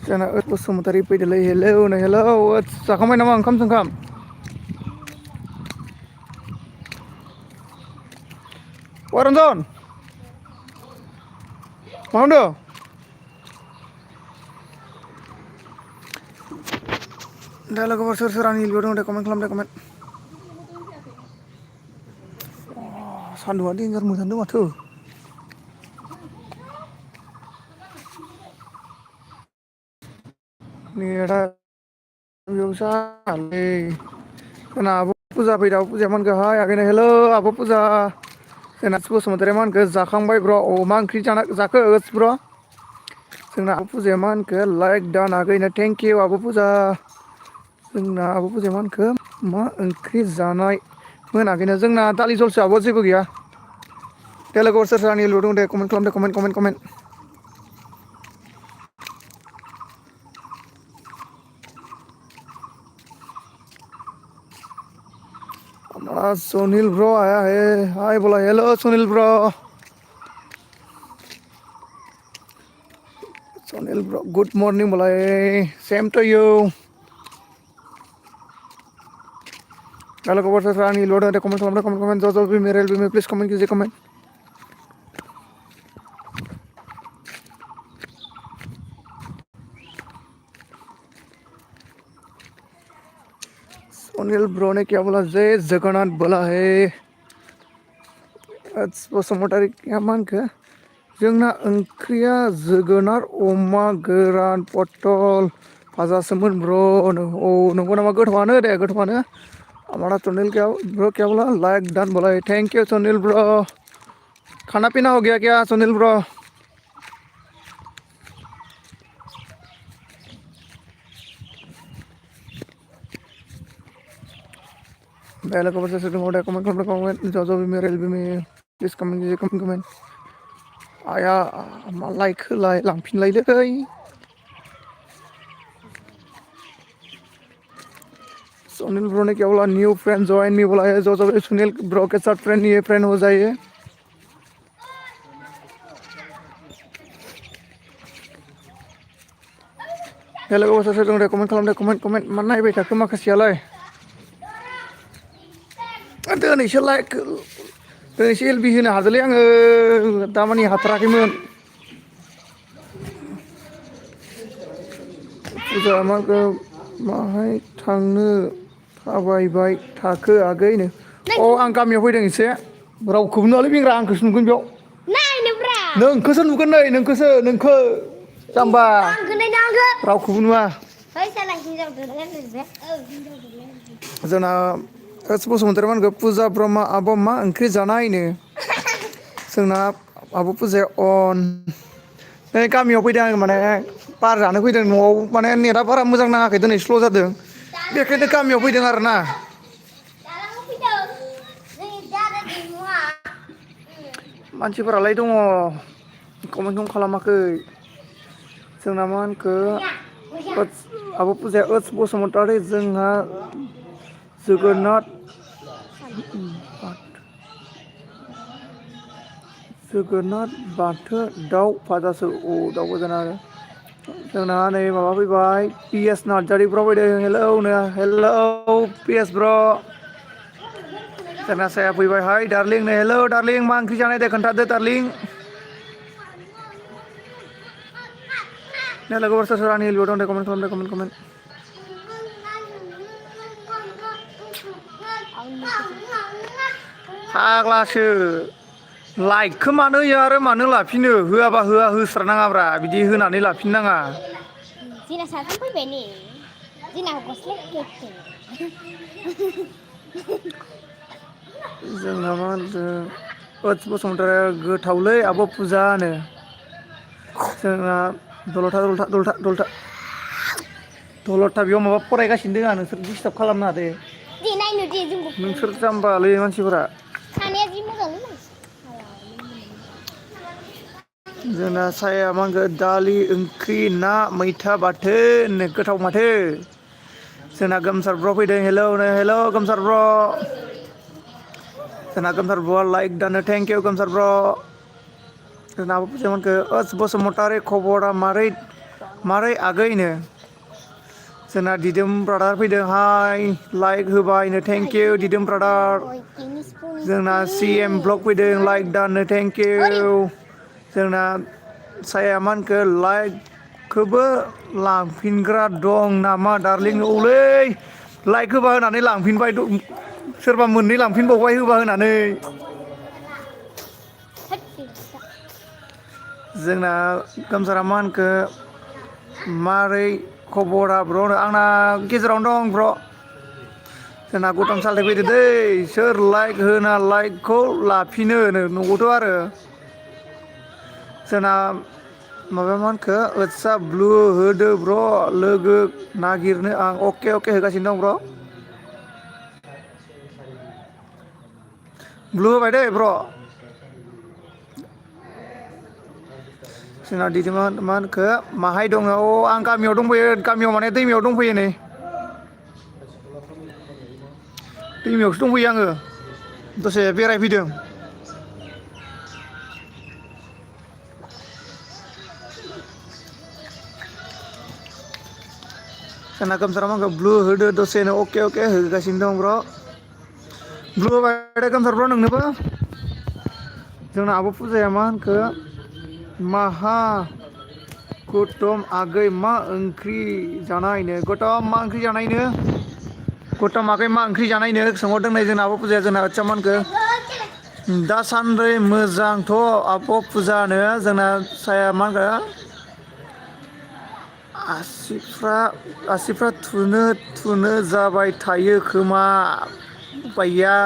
Jangan bosumutari pidalai hello na hello sakamai nama angkam sangkam Waranjon Bodo dah lagu bersur-suran hilbur dong komen kelam deh komen sanduan ini ngarmu sandu matu ni ada biasa le karena abu puja pida puja man ke hai agak hello abu puja karena sebab sementara man ke zakang bayi bro oh mang kri janak zakah bro karena abu puja man ke like dan agak ini thank you abu puja जोंना आब' पुजाया मा होनखो मा ओंख्रि जानाय मोनाखैनो जोंना दालि जलसो आब' जेबो गैया दे लोगोफोर सोर सोर आंनि लुदों दे कमेन्ट खालाम दे कमेन्ट हमारा सुनील ब्रो आया है हाय बोला hello Sunil bro good morning बोला है same to you kalau kau bersesuatu ni load ada komen जो भी मेरे एलबी में प्लीज कमेंट कीजिए कमेंट सुनील ब्रो ने क्या बोला जय जगन्नाथ बोला है बसुमतारी क्या मान के जोंना ओंख्रिया जोगोनार अमा गोरान पटल भाजासोमोन ब्रो औ नंगौ नामा गोथावानो दे गोथावानो हमारा सुनील क्या ब्रो क्या बोला लाइक डन बोला है थैंक यू सुनील ब्रो खाना पीना हो गया क्या सुनील ब्रो पहले को बस से कमेंट जो भी मेरे एलबी में प्लीज कमेंट कीजिए कमेंट आया लाइक होलाय लांफिनलायलै सुनील ब्रो ने क्या बोला न्यू फ्रेंड ज्वाइन मी बोला है जो सुनील ब्रो के साथ फ्रेंड ये फ्रेंड हो जाइए हेलो बस से दे कमेंट खालाम दे कमेंट मा नायबाय थाखो माखासेयालाय दिनैसो लाइक दिनैसो एलबि होनो हादोंलै आङो दामानि हाथाराखैमोन फुजा मागो माहाय थांनो थाबायबाय थाखो आगैनो अ आं गामियाव फैदों एसे रावखौबो नुवालै बेंग्रा आंखौसो नुगोन बेयाव नोंखौसो नुगोन नै नोंखो जाम्बा रावखौबो नुवा जोंना बसुमतारी मा होनखो फुजा ब्रह्म आब' मा ओंख्रि जानायनो जोंना आब' फुजाया अन नै गामियाव फैदों आङो माने बार जानो फैदों न'आव माने नेटआ बारा मोजां नाङाखै दिनै स्ल' जादों बेखायनो गामियाव फैदों आरोना मानसिफोरालाय दङ कमेन्टखौनो खालामाखै जोंना मा होनखो आब' फुजाया बसुमतारी जोंहा जोगोनार बाथो दाउ भाजासो औ दाउ गोजान आरो जोंना नै माबा फैबाय पिएस नार्जारिफ्राव फैदों हेलौ पिएस ब्र जोंना साया फैबाय हाय डार्लिं नै हेलौ डार्लिं मा ओंख्रि जानाय दे खोन्थादो डार्लिं नै लोगोफोर सोर सोर आंनि एलबियाव दं दे कमेन्ट खालाम दे कमेन्ट फाग्लासो लाइकखौ मानो होयो आरो मानो लाफिनो होआबा होआ होस्रानाङाब्रा बिदि होनानै लाफिननाङा जोंना साथाम फैबाय नै जोंना गस्ला गेफे जोंना मा होनदों बसुमतारी गोथावलै आब' फुजा होनो जोंना दलथा दल'था बेयाव माबा फरायगासिनो दङ नोंसोर डिस्टार्ब खालामनो दे दे नायनो दे जोंबो नोंसोर फरायनो जाम्बालै मानसिफोरा सानैया जि मोजांलै मानसि जोंना साया मा होनगो दालि ओंख्रि ना मैथा बाथोन गोथाव माथो जोंना गोमसार ब्र फैदों हेलौ हेलौ गोमसार ब्र जोंना गोमसार ब्र'आ लाइक दानो थेंक इउ गोमसार ब्र' जोंना आब' फुजामोनखो ओस बसुमतारी खबरा मारै मारै आगैनो जोंना दिदोम ब्रादार फैदों हाय लाइक होबायनो थेंक इउ दिदोम ब्रादार जोंना सि एम ब्लग फैदों लाइक दाननो थेंक इउ जोंना साया मा होनखो लाइकखौबो लांफिनग्रा दं नामा दार्लिं औलै लाइक होबा होनानै लांफिनबाय सोरबा मोननै लांफिनबावबाय होबा होनानै जोंना गोमसारा मा होनखो मारै खबरा ब्र' आंना गेजेरावनो दं ब्र' जोंना गौतम सालथे फैदो दै सोर लाइक होना लाइकखौ लाफिनो नंगौथ' आरो जोंना माबा मा होनखो ओदसा ब्लु होदो ब्र' लोगो नागिरनो आं अके अके होगासिनो दं ब्र' ब्लु होबाय दै ब्र' जोंना दिदोमा मा होनखो माहाय दङ अ आं गामियाव दंफैयो गामियाव माने दैमायाव दंफैयो नै दैमायावसो दंफैयो आङो दसे बेरायफैदों जोंना गोमसारा मा होनखो ब्लु होदो दसेनो अके अके होगासिनो दं ब्र' ब्लु होबाय दे गोमसार ब्र' नोंनोबो जोंना आब' फुजाया मा होनखो माहा गौतम आगै मा ओंख्रि जानायनो गौतम मा ओंख्रि जानायनो गौतम आगै मा ओंख्रि जानायनो सोंहरदों नै जोंना आब' फुजाया जोंना आदसा मा होनखो दासान्दि मोजांथ' आब' फुजानो जोंना साया मा होनगोन आसिफ्रा थुनो जाबाय थायो खोमा बाया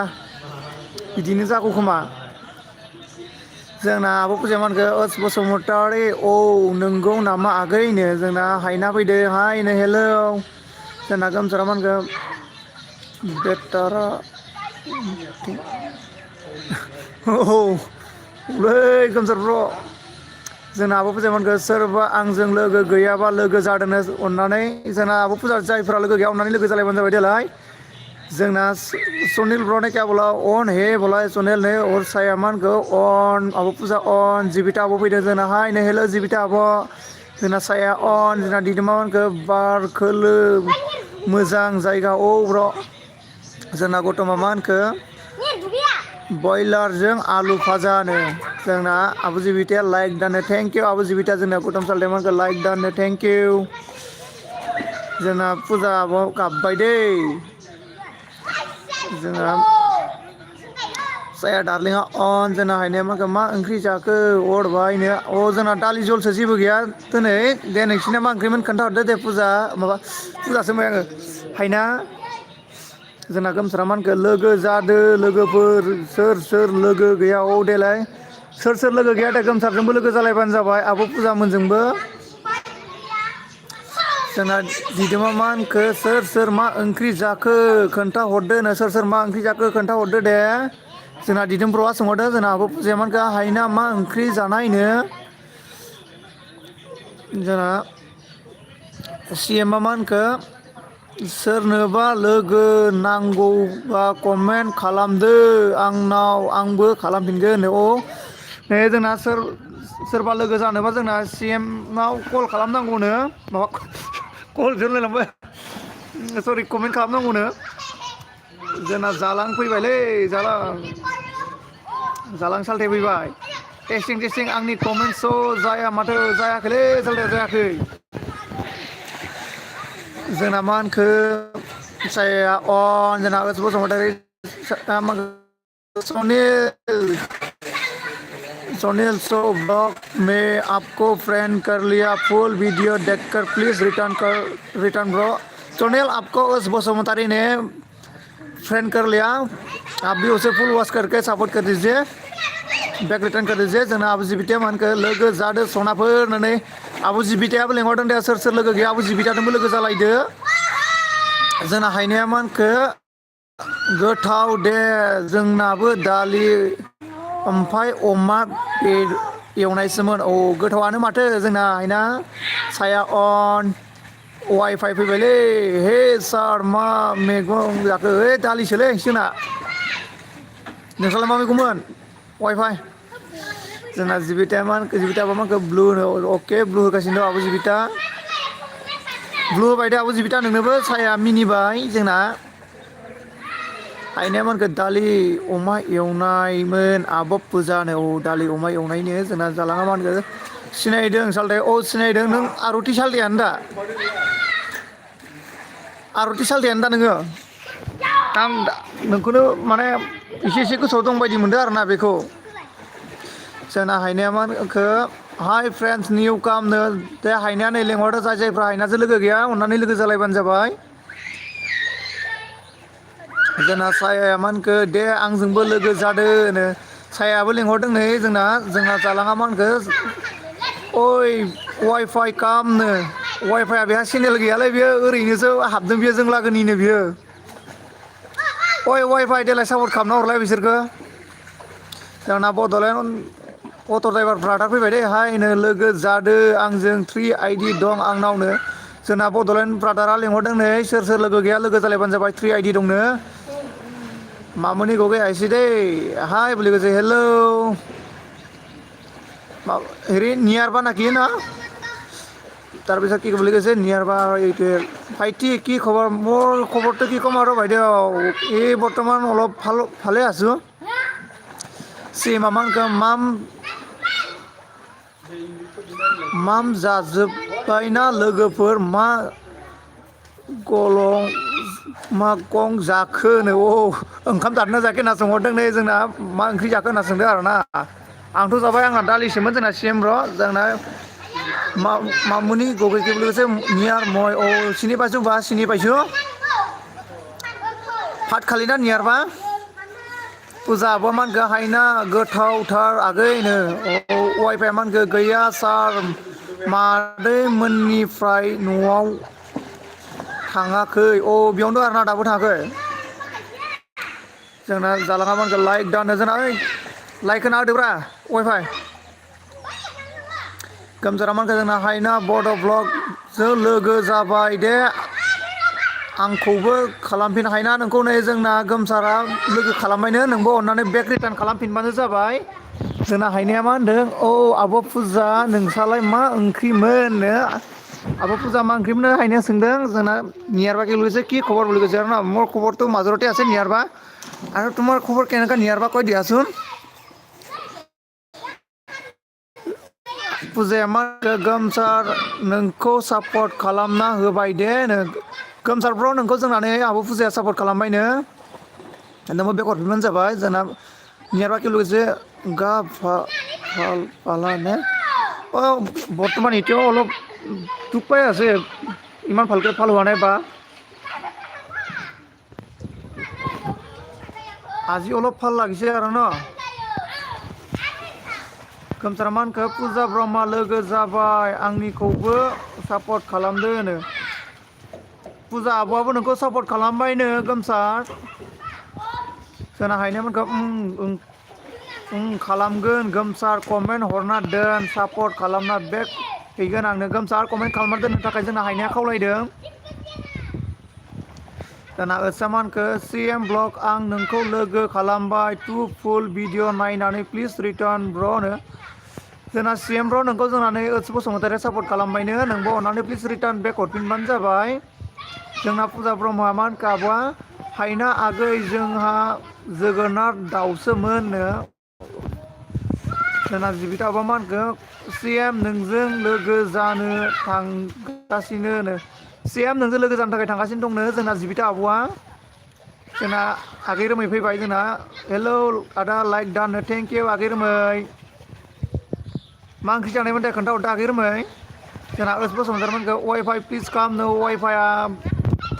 बिदिनो जागौ खोमा जोंना आब' फुजाया मा होनखो ओस बसुमतारी औ नंगौ नामा आगैनो जोंना हायना फैदो हायनो हेलौ जोंना गोमसारा मा होनखो बेटारा औलै गोमसार ब्र' जोंना आब' फुजाया मा होनखो सोरबा आंजों लोगो गैयाबा लोगो जादोंनो अननानै जोंना आब' फुजा जायफ्रा लोगो गैया अननानै लोगो जालायबानो जाबाय देलाय जोंना सुनिल ब्र ने क्या बोला अन हे बोला सुनिल ने और साया मा होनखो अन आब' फुजा अन जिबिता आब' फैदों जोंना हाय नै हेल' जिबिता आब' जोंना साया अन जोंना दिदोमा मा होनखो बार खोलो मोजां जायगा औ ब्र' जोंना गौतमा मा होनखो बयलारजों आलु फाजानो जोंना आब' जिबिताया लाइक दानो थेंक इउ आब' जिबिता जोंना गौतम सालथे मा होनखो लाइक दानो थेंक इउ जोंना फुजा आब' गाबबाय दै जोंना साया दार्लिंआ अन जोंना हायनाया मा होनखो मा ओंख्रि जाखो अरबायनो अ जोंना दालि जलसो जेबो गैया दिनै दे नोंसिना मा ओंख्रिमोन खोन्थाहरदो दे फुजा माबा फुजासो होनबाय आङो हायना जोंना गोमसारा मा होनखो लोगो जादो लोगोफोर सोर सोर लोगो गैया औ देलाय सोर सोर लोगो गैया दे गोमसारजोंबो लोगो जालायबानो जाबाय आब' फुजामोनजोंबो जोंना दिदोमा मा होनखो सोर सोर मा ओंख्रि जाखो खोन्थाहरदोनो सोर सोर मा ओंख्रि जाखो खोन्थाहरदो दे जोंना दिदोम ब्र'आ सोंहरदों जोंना आब' फुजाया मा होनखो हायना मा ओंख्रि जानायनो जोंना सि एमआ मा होनखो सोरनोबा लोगो नांगौबा कमेन्ट खालामदो आंनाव आंबो खालामफिनगोन औ नै जोंना सोरबा लोगो जानोबा जोंना सि एमआव कल खालामनांगौनो माबा कल होनलायलांबाय सरि कमेन्ट खालामनांगौनो जोंना जालां फैबायलै जालां सालथे फैबाय टेस्टिं टेस्टिं आंनि कमेन्टस' जाया माथो जायाखैलै सालथे जायाखै जोंना मा होनखो साया अन जोंना बसुमतारी सुनील सो ब्लॉग में आपको फ्रेंड कर लिया फुल वीडियो देखकर प्लीज रिटर्न ब्रो सुनील आपको उस बसुमतारी ने फ्रेंड कर लिया आप भी उसे फुल वॉच करके सपोर्ट कर दीजिए बैक रिटर्न कर दीजिए जोंना आब' जिबिताया मा होनखो लोगो जादो सनाफोर होननानै आबु जिबिथायाबो लेंहरदों दे सोर सोर लोगो गैया आबु जिबिथाजोंबो लोगो जालायदो जोंना हायनाया मानखो गोथाव दे जोंनाबो दालि ओमफ्राय अमा एवनायसोमोन औ गोथावआनो माथो जोंना हायना साया अन वाइफाइ फैबायलै हे सार मा मैगं जाखो ओइ दालिसोलै जोंना नोंस्रालाय मा मैगंमोन वाइफाइ जोंना जिबिथाया मा जिबिथाया माखो ब्लु होनो अके ब्लु होगासिनो दं आब' जिबिथा ब्लु होबाय दे आब' जिबिथा नोंनोबो साया मिनिबाय जोंना हायनाया मानखो दालि अमा एवनायमोन आब' फुजानो औ दालि अमा एवनायनो जोंना जालाङा मा होनखो सिनायदों सालथे औ सिनायदों नों आरुथि सालथेयानो दा आरति सालथेयानो दा नोङो आं नोंखौनो माने एसे एसे गोसोआव दं बायदि मोनदों आरोना बेखौ जोंना हायनाया मा होनखो हाइ फ्रेन्डस निउ कामनो दे हायनाया नै लेंहरदो जाय जायफ्रा हायनाजों लोगो गैया अननानै लोगो जालायबानो जाबाय जोंना सायाया मा होनखो दे आंजोंबो लोगो जादोनो सायायाबो लिंहरदों नै जोंना जालाङा मा होनखो ओइ वाइफाइ खामनो वाइफाइआ बेहा चेनेल गैयालै बेयो ओरैनोसो हाबदों बियो जों लागोनिनो बियो अय वाइफाइ देलाय सापर्ट खालामना हरलाय बिसोरखो जोंना बड'लेण्ड अट' ड्राइभार ब्रादार फैबाय दे हायनो लोगो जादो आंजों 3 आइडि दं आंनावनो जोंना बड'लेण्ड ब्रादारा लिंहरदों नै सोर सोर लोगो गैया लोगो जालायबानो जाबाय 3 आइडि दंनो मामुनि गगे आइसि दै हाय बोले गजे हेलौ হেৰি নিয়াৰ বা নাকি না তাৰপিছত কি বুলি কৈছে নিয়াৰ বা এইটোৱে ভাইটি কি খবৰ মোৰ খবৰটো কি ক'ম আৰু বাইদেউ এই বৰ্তমান অলপ ভালে আছোঁ চিমা मानखो माम जाजोब्बायना लोगोफोर मा गं जाखोनो ओंखाम जादोंना जायाखै होनना सोंहरदों नै जोंना मा ओंख्रि जाखो होनना सोंदों आरोना आंथ' जाबाय आंना दालिसोमोन जोंना सेम र' जोंना मामुनि गगैखौ लोगोसे नियार मय চিনি পাইছোঁ বা চিনি পাইছোঁ भात खालिना नियारबा फुजा आब'आ मा होनखो हायना गोथावथार आगैनो वाइफाइआ मा होनखो गैया सार मादैमोननिफ्राय न'आव थाङाखै बेयावनो दं आरोना दाबो थाङाखै जोंना जालाङा मा होनखो लाइक दानो जोंना ओइ लाइक होना होदोब्रा वाइफाइ गोमजारा मा होनखो जोंना हायना बड' ब्लगजों लोगो जाबाय दे आंखौबो खालामफिन हायना नोंखौ नै जोंना गोमसारा लोगो खालामबायनो नोंबो अननानै बेक रिटार्न खालामफिनबानो जाबाय जोंना हायनाया मा होनदों आब' फुजा नोंस्रालाय मा ओंख्रिमोननो आब' फुजा मा ओंख्रिमोननो हायनाया सोंदों जोंना नियारबा के बोलेছে কি খবৰ বুলি কৈছে আৰু না মোৰ খবৰটো মাজৰতে আছে নিয়াৰবা আৰু তোমাৰ খবৰ কেনেকুৱা নিয়াৰবা কৈ দিয়াচোন फुजाया मा गोमसार नोंखौ सापर्ट खालामना होबाय दे गोमसार ब्र नोंखौ जोंनानै आब' फुजाया सापर्ट खालामबायनो नोंबो बेक हरफिनबानो जाबाय जोंना नियारबा के लोगोसे गा ফালানে বৰ্তমান এতিয়াও অলপ দুখ পাই আছে ইমান ভালকৈ ভাল হোৱা নাই বা আজি অলপ ভাল লাগিছে আৰু ন गोमसारा मा होनखो फुजा ब्रह्मा लोगो जाबाय आंनिखौबो सापर्ट खालामदो होनो फुजा आब'आबो नोंखौ सापर्ट खालामबायनो गोमसार जोंना हायनायमोनखो खालामगोन गोमसार कमेन्ट हरना दोन सापर्ट खालामना बेक हैगोन आंनो गोमसार कमेन्ट खालामना दोननो थाखाय जोंना हायनाया खावलायदों जोंना ओसामानखो CM ब्लग आं नोंखौ लोगो खालामबाय टु फुल भिडिअ नायनानै प्लिज रिटार्न ब्र'नो जोंना CM ब्र' नोंखौ जोंनानै बसुमतारिया सापर्ट खालामबायनो नोंबो अननानै प्लिज रिटार्न बेक हरफिनबानो जाबाय जोंना फुजा ब्रह्मआ मा होनखो आब'आ हायना आगै जोंहा जोगोनार दाउसोमोननो जोंना जिबिता आब'आ मा होनखो CM नोंजों लोगो जानो थांगासिनो CM नोंजों लोगो जानो थाखाय थांगासिनो दंनो जोंना जिबिता आब'आ जोंना आगै रोमै फैबाय जोंना हेलौ आदा लाइक दानो थेंक इउ आगै रोमै मा ओंख्रि जानायमोन दे खोन्थाहरदो आगै रोमै जोंना बसुमतारिमोनखो वाइफाइ प्लिज खालामनो वाइफाइआ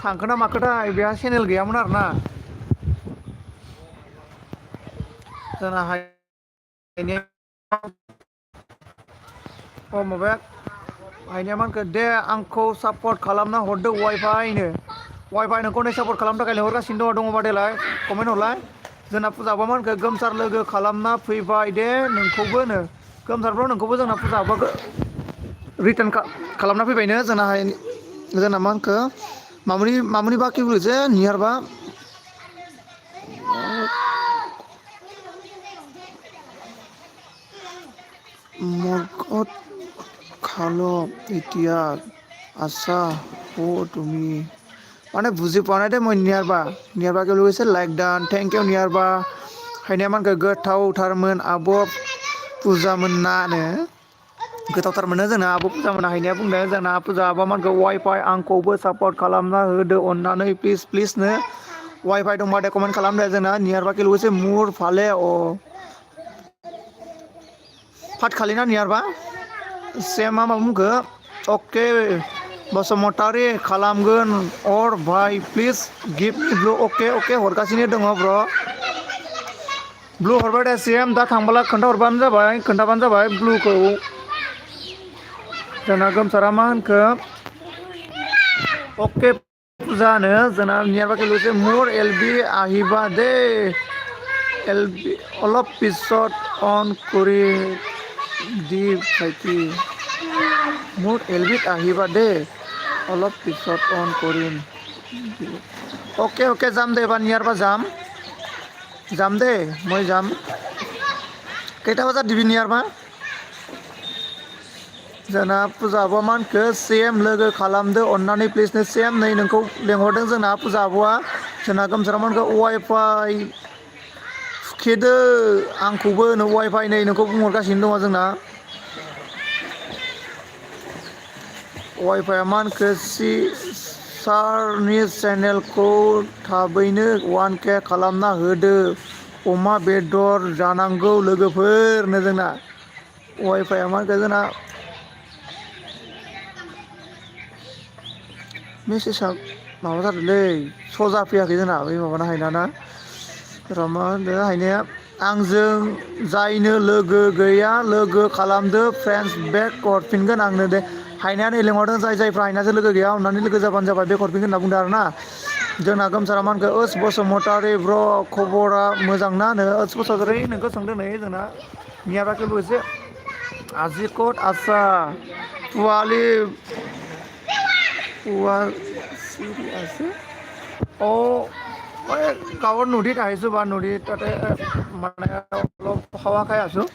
थांखोना माखोथाय बेहा चेनेल गैयामोन आरोना जोंना माबाया हायनाया मा होनखो दे आंखौ सापर्ट खालामना हरदो वाइफाइनो नोंखौ सापर्ट खालामनो थाखाय लिंहरगासिनो दङबा देलाय कमेन्ट हरलाय जोंना फुजाबा मा होनखो गोमसार लोगो खालामना फैबाय दे नोंखौबो गोमसारफ्राव नोंखौबो जोंना फुजाबा रिटार्न खालामना फैबायनो जोंना मा होनखो मामुनि बाखि बुलुजे नियारबा मरकट खालो इतिया आशा हो तुमी माने बुजि पोৱা নাই दे মই नियारबा কি বুলি কৈছে লাইক ডান थेंक इउ नियारबा हायनाया मा होनखो गोथावथारमोन आब' फुजामोननानो गोथावथार मोनो जोंना आब' फुजा मोना हायनाया बुंदों जोंना फुजा आब'आ मा होनखो वाइफाइ आंखौबो सापर्ट खालामना होदो अननानै प्लिजनो वाइफाइ दंबा दे कमेन्ट खालामदो जोंना नियारबा কি বুলি কৈছে मुर फाले फाट खालिना नियारबा सेम मा बुंखो अके बसुमतारी खालामगोन अर भाई प्लिज गिभ मी ब्लु अके हरगासिनो दङ ब्र ब्लु हरबाय दे सेम दा थांबोला खोन्थाबानो जाबाय ब्लुखौ जोंना गोमसारा मा होनखो अके फुजानो जोंना नियारबा কি বুলি কৈছে মোৰ এলবি আহিবা দে এলবি অলপ পিছত অন কৰি দি ভাইটি মোৰ এলবিত আহিবা দে অলপ পিছত অন কৰিম অকে যাম দে এবাৰ নিয়াৰবা যাম দে মই যাম কেইটা বজাত দিবি नियारबा जोंना फुजा आब'आ मा होनखो सेम लोगो खालामदो अननानै प्लिजनो सेम नै नोंखौ लेंहरदों जोंना फुजा आब'आ जोंना गोमसारा मा होनखो वाइफाइ थुखेदो आंखौबो वाइफाइ नै नोंखौ बुंहरगासिनो दङ जोंना वाइफाइआ मा होनखो सारनि चेनेलखौ थाबैनो 1K खालामना होदो अमा बेदर जानांगौ लोगोफोरनो जोंना वाइफाइआ मा होनखो जोंना मेसेजआ माबा जादोंलै सजा फैयाखै जोंना बै माबाना हायनाना र' मा होनदों हायनाया आंजों जायनो लोगो गैया लोगो खालामदो फ्रेन्ड्स बेक हरफिनगोन आंनो दे हायनाया नै लेंहरदों जायफ्रा हायनाजों लोगो गैया अननानै लोगो जाबानो जाबाय बेक हरफिनगोन होनना बुंदों आरोना जोंना गोमसारा मा होनखो ओस बसुमतारी ब्र खबरा मोजां ना नो ओस बसुमतारी नोंखौ सोंदों नै जोंना नियारबा কি বুলি কৈছে আজি ক'ত আছা পোৱালি আছে মই গাঁৱৰ নদীত আহিছোঁ বা নদীত তাতে মানে অলপ হাৱা খাই আছোঁ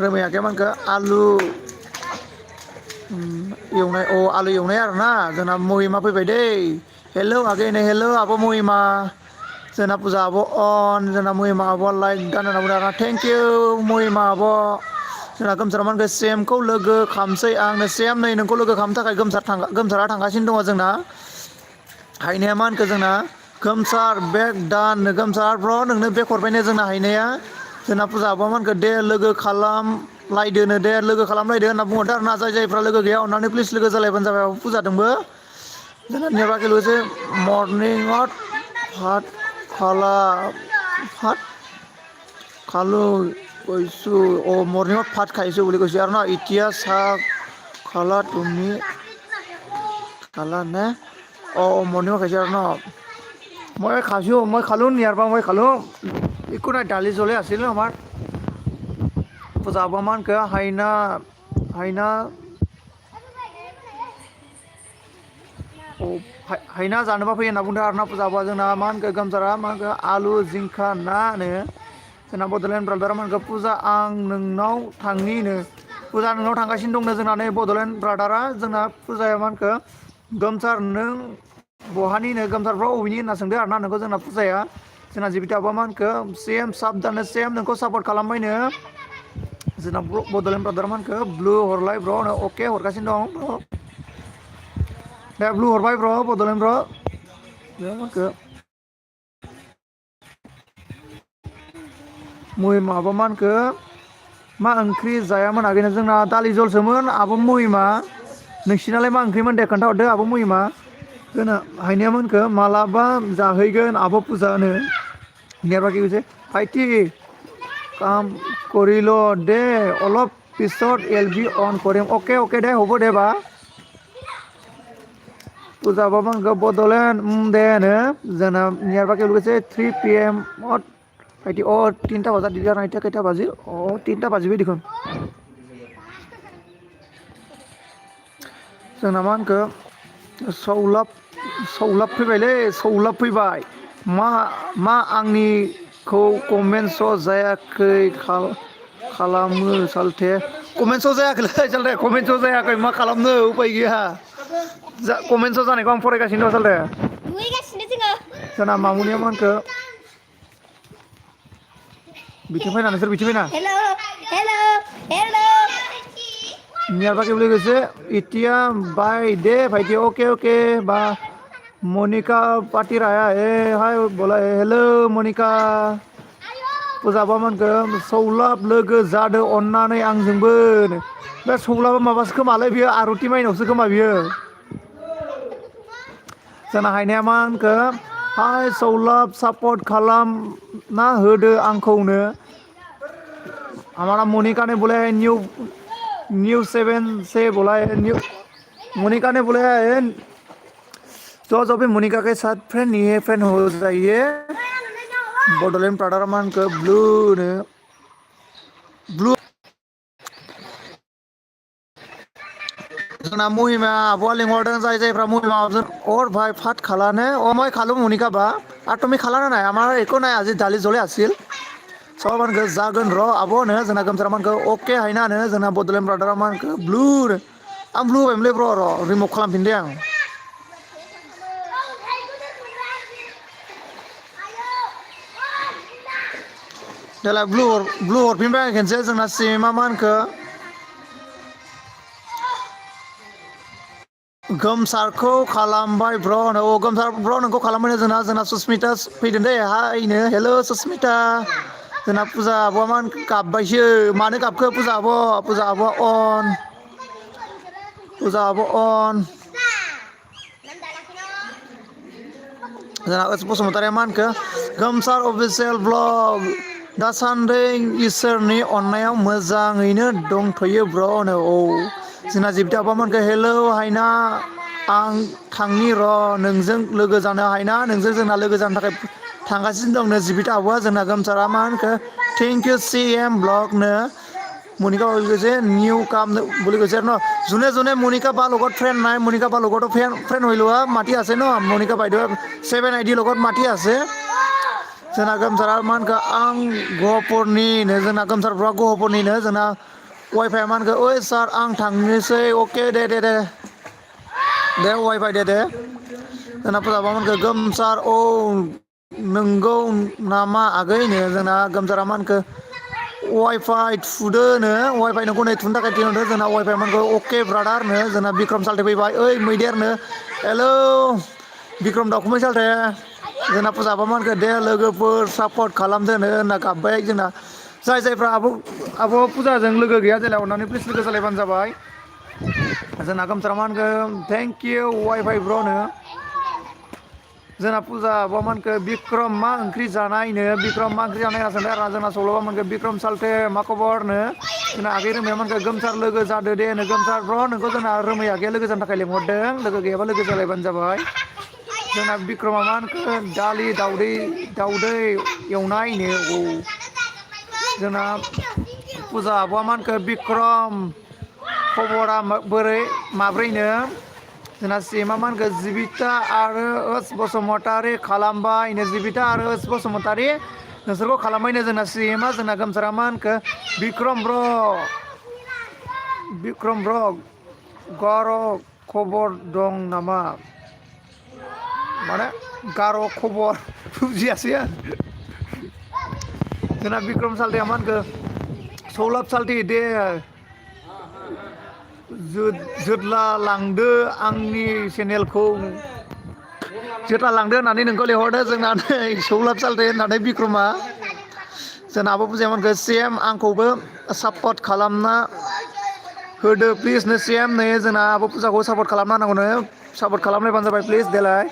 रोमैयाखै मा होनखो आलु एवनाय आलु एवनाय आरोना जोंना महिमा फैबाय दै हेलौ आगैनो हेलौ आब' महिमा जोंना फुजा आब' अन जोंना महिमा आब' लाइक दान होनना बुंदों आरोना थेंक इउ महिमा आब' जोंना गोमसारा मा होनखो सेमखौ लोगो खालामसै आंनो सेम नै नोंखौ लोगो खालामनो थाखाय गोमसारा थांगासिनो दङ जोंना हायनाया मा होनखो जोंना गोमसार बेक दान गोमसार ब्र नोंनो बेक हरबायनो जोंना हायनाया जोंना फुजा आब'आ मा होनखो दे लोगो खालामलायदोनो दे लोगो खालामलायदो होनना बुंहरदों आरोना जायफ्रा लोगो गैया अननानै प्लिज लोगो जालायबानो जाबाय फुजादोंबो जोंना नियारबा কি বুলি কৈছে मर्निंआव भात খালো কৈছো মৰ্ণিঙত ভাত খাইছোঁ বুলি কৈছে আৰু ন এতিয়া চাহ খালা তুমি খালা নে মৰ্ণিঙত খাইছে আৰু ন মই খালোঁ নিয়াৰবা মই খালোঁ একো নাই দালি জলে আছিল আমাৰ फुजा आब'आ मा होनखो हायना जानोबा फैयो होनना बुंदों आरोना फुजा आब'आ जोंना मा होनखो गोमसारा मा होनखो आलु जिंखा ना नो जोंना बड'लेण्ड ब्रादारा मा होनखो फुजा आं नोंनाव थांनिनो फुजा नोंनाव थांगासिनो दंनो जोंना नै बड'लेण्ड ब्रादारा जोंना फुजाया मा होनखो गोमसार नों बहानिनो गोमसारफ्राव अबेनि होनना सोंदों आरोना नोंखौ जोंना फुजाया जोंना जिबिता आब'आ मा होनखो सेम साबधानो सेम नोंखौ सापर्ट खालामबायनो जोंना बड'लेण्ड ब्रादारा मा होनखो ब्लु हरलाय ब्र अके हरगासिनो दं ब्र दे ब्लु हरबाय ब्र बड'लेण्ड ब्र मा होनखो महिमा आब'आ मा होनखो मा ओंख्रि जायामोन आगैनो जोंना दालि जलसोमोन आब' महिमा नोंसिनालाय मा ओंख्रिमोन दे खोन्थाहरदो आब' महिमा जोंना हायनाया मा होनखो मालाबा जाहैगोन आब' फुजानो नियारबा কি কৈছে ভাইটি কাম কৰিল দে অলপ পিছত LB অন কৰিম অকে দে হ'ব দে বা পূজা বাবাंखौ बड'लेण्ड दे होनो जोंना नियारबा लोगोसे 3 PM बायदि 3টা বজাত দিগदार নাই এতিয়া কেইটা বাজিল 3টা বাজিबाय দেখোन जोंना मा होनखो सौलाब फैबायलै सौलाब फैबाय मा आंनिखौ कमेन्ट स' जायाखै खालामो सालथे कमेन्ट स' जायाखैलै सालथे कमेन्ट स' जायाखै मा खालामनो उपाय गैया कमेन्ट स' जानायखौ आं फरायगासिनो दं सालथे दुगैगासिनो जोङो जोंना मामुनिया मा होनखो बिथिं फैना नोंसोर बिथिं फैना हेल' नियारबा के लोगोसे इतिया बाय दे भाई ओके बा मोनिका पार्टी रहा है हाय बोला हेलो मोनिका फुजाबामोनखो सौलाब लोगो जादो अननानै आंजोंबो बे सौलाबा माबासो खोमालै बियो आरति माइनावसो खोमा बियो जोंना हायनाया मा होनखो हाय सौलाब सापर्ट खालामना होदो आंखौनो हमारा मोनिका ने बोला है न्यू 7 से बोला है मोनिका ने बोला है जो भी मोनिका के साथ फ्रेंड नहीं है फ्रेंड हो जाइए बड'लेण्ड ब्रादार मान को ब्लू जोंना महिमा आब'आ लिंहरदों जायफ्रा महिमा और भाई फाट खालाने मैं खालू मोनिका बा और तुम्हें खालाना নাই আমার একো নাই আজি দালি জলে আছিল सब मानखो जागोन र' आब' नो जोंना गोमसारा मानखो अके हायना नो जोंना बड'लेण्ड ब्रादारा मानखो ब्लु आं ब्लु होबायमोनलै र' रिमुभ खालामफिनदे आं देलाय ब्लु हरफिनबाय आं खेनसे जोंना सिमा मा होनखो गोमसारखौ खालामबाय ब्र' गोमसार ब्र' नोंखौ खालामबाय जोंना सुस्मिता फैदों दे हायनो हेल' सुस्मिता जोंना फुजा आब'आ मा गाबबायसो मानो गाबखो फुजा आब'आ अन जोंना बसुमतारिया मा होनखो गोमसार अफिसियेल ब्लग दासान्दि इसोरनि अननायाव मोजाङैनो दंथ'यो ब्र' नो जोंना जिबथा आब'आ मा होनखो हेल' हायना आं थांनि र' नोंजों लोगो जानो हायना नोंजों जोंना लोगो जानो थाखाय थांगासिनो दंनो जिबिता आब'आ जोंना गोमसारा मा होनखो थेंक इउ CM ब्लग नो मोनिका बोल से न्यू काम बोल से न जोने मोनिका बा লগত फ्रेंड নাই मोनिका बा লগত फ्रेंड হইলোৱা মাতি আছে ন मोनिका বাইদেউ 7 ID লগত মাতি আছে जोंना गोमसारा मा होनखो आं गहपुरनिनो जोंना गोमसारफ्रा गहपुरनिनो जोंना वाइफाइ मा होनखो ओइ सार आं थांनोसै अके दे वाइफाइ दे जोंना फुजाबा मा होनखो गोमसार नंगौ नामा आगैनो जोंना गोमसारा मा होनखो वाइफाइ थुदोनो वाइफाइ नोंखौ नै थुनो थाखाय थिनहरदो जोंना वाइफाइ मानखौ अके ब्रादारनो जोंना बिक्रम सालथे फैबाय ओइ मैदेरनो हेलौ बिक्रम दावखुमै सालथे जोंना फुजाबा मा होनखो दे लोगोफोर सापर्ट खालामदोनो होनना गाबबाय जोंना जायफ्रा आब' फुजाजों लोगो गैया जेला अननानै प्लिज लोगो जालायबानो जाबाय जोंना गोमसारा मा होनखो थेंक इउ वाइफाइ ब्र'नो जोंना फुजा आब'आ मा होनखो बिक्रम मा ओंख्रि जानायनो बिक्रम मा ओंख्रि जानाय होनना सोंदों जोंना सौल'बा मा होनखो बिक्रम सालथे मा खबरनो जोंना आगै रोमाया मा होनखो गोमसार लोगो जादो दे गोमसार ब्र' नोंखौ जोंना रोमै आगैया लोगो जानो थाखाय लिंहरदों लोगो गैयाबा लोगो जालायबानो जाबाय जोंना बिक्रमा मा होनखो दालि दाउदै एवनायनो जोंना फुजा आब'आ मा होनखो बिक्रम खबरा बोरै माब्रैनो जोंना सिमा मा होनखो जिबिता आरो ओस बसुमतारी खालामबायनो जिबिता आरो ओस बसुमतारी नोंसोरखौ खालामबायनो जोंना सिमा जोंना गोमसारा मा होनखो बिक्रम ब्र' गार' खबर दं नामा माने गार' खबर बुजियासै आं जोंना बिक्रम सालथेया मा होनखो सौलाब सालथे दे जोदला लांदो आंनि चेनेलखौ जोदला लांदो होननानै नोंखौ लिंहरदो जोंना नै सौलाब सालथे होननानै बिक्रमा जोंना आब' फुजाया मा होनखो सेम आंखौबो सापर्ट खालामना होदो प्लिज नो सेम नै जोंना आब' फुजाखौ सापर्ट खालामना होनांगौनो सापर्ट खालामलायबानो जाबाय प्लिज देलाय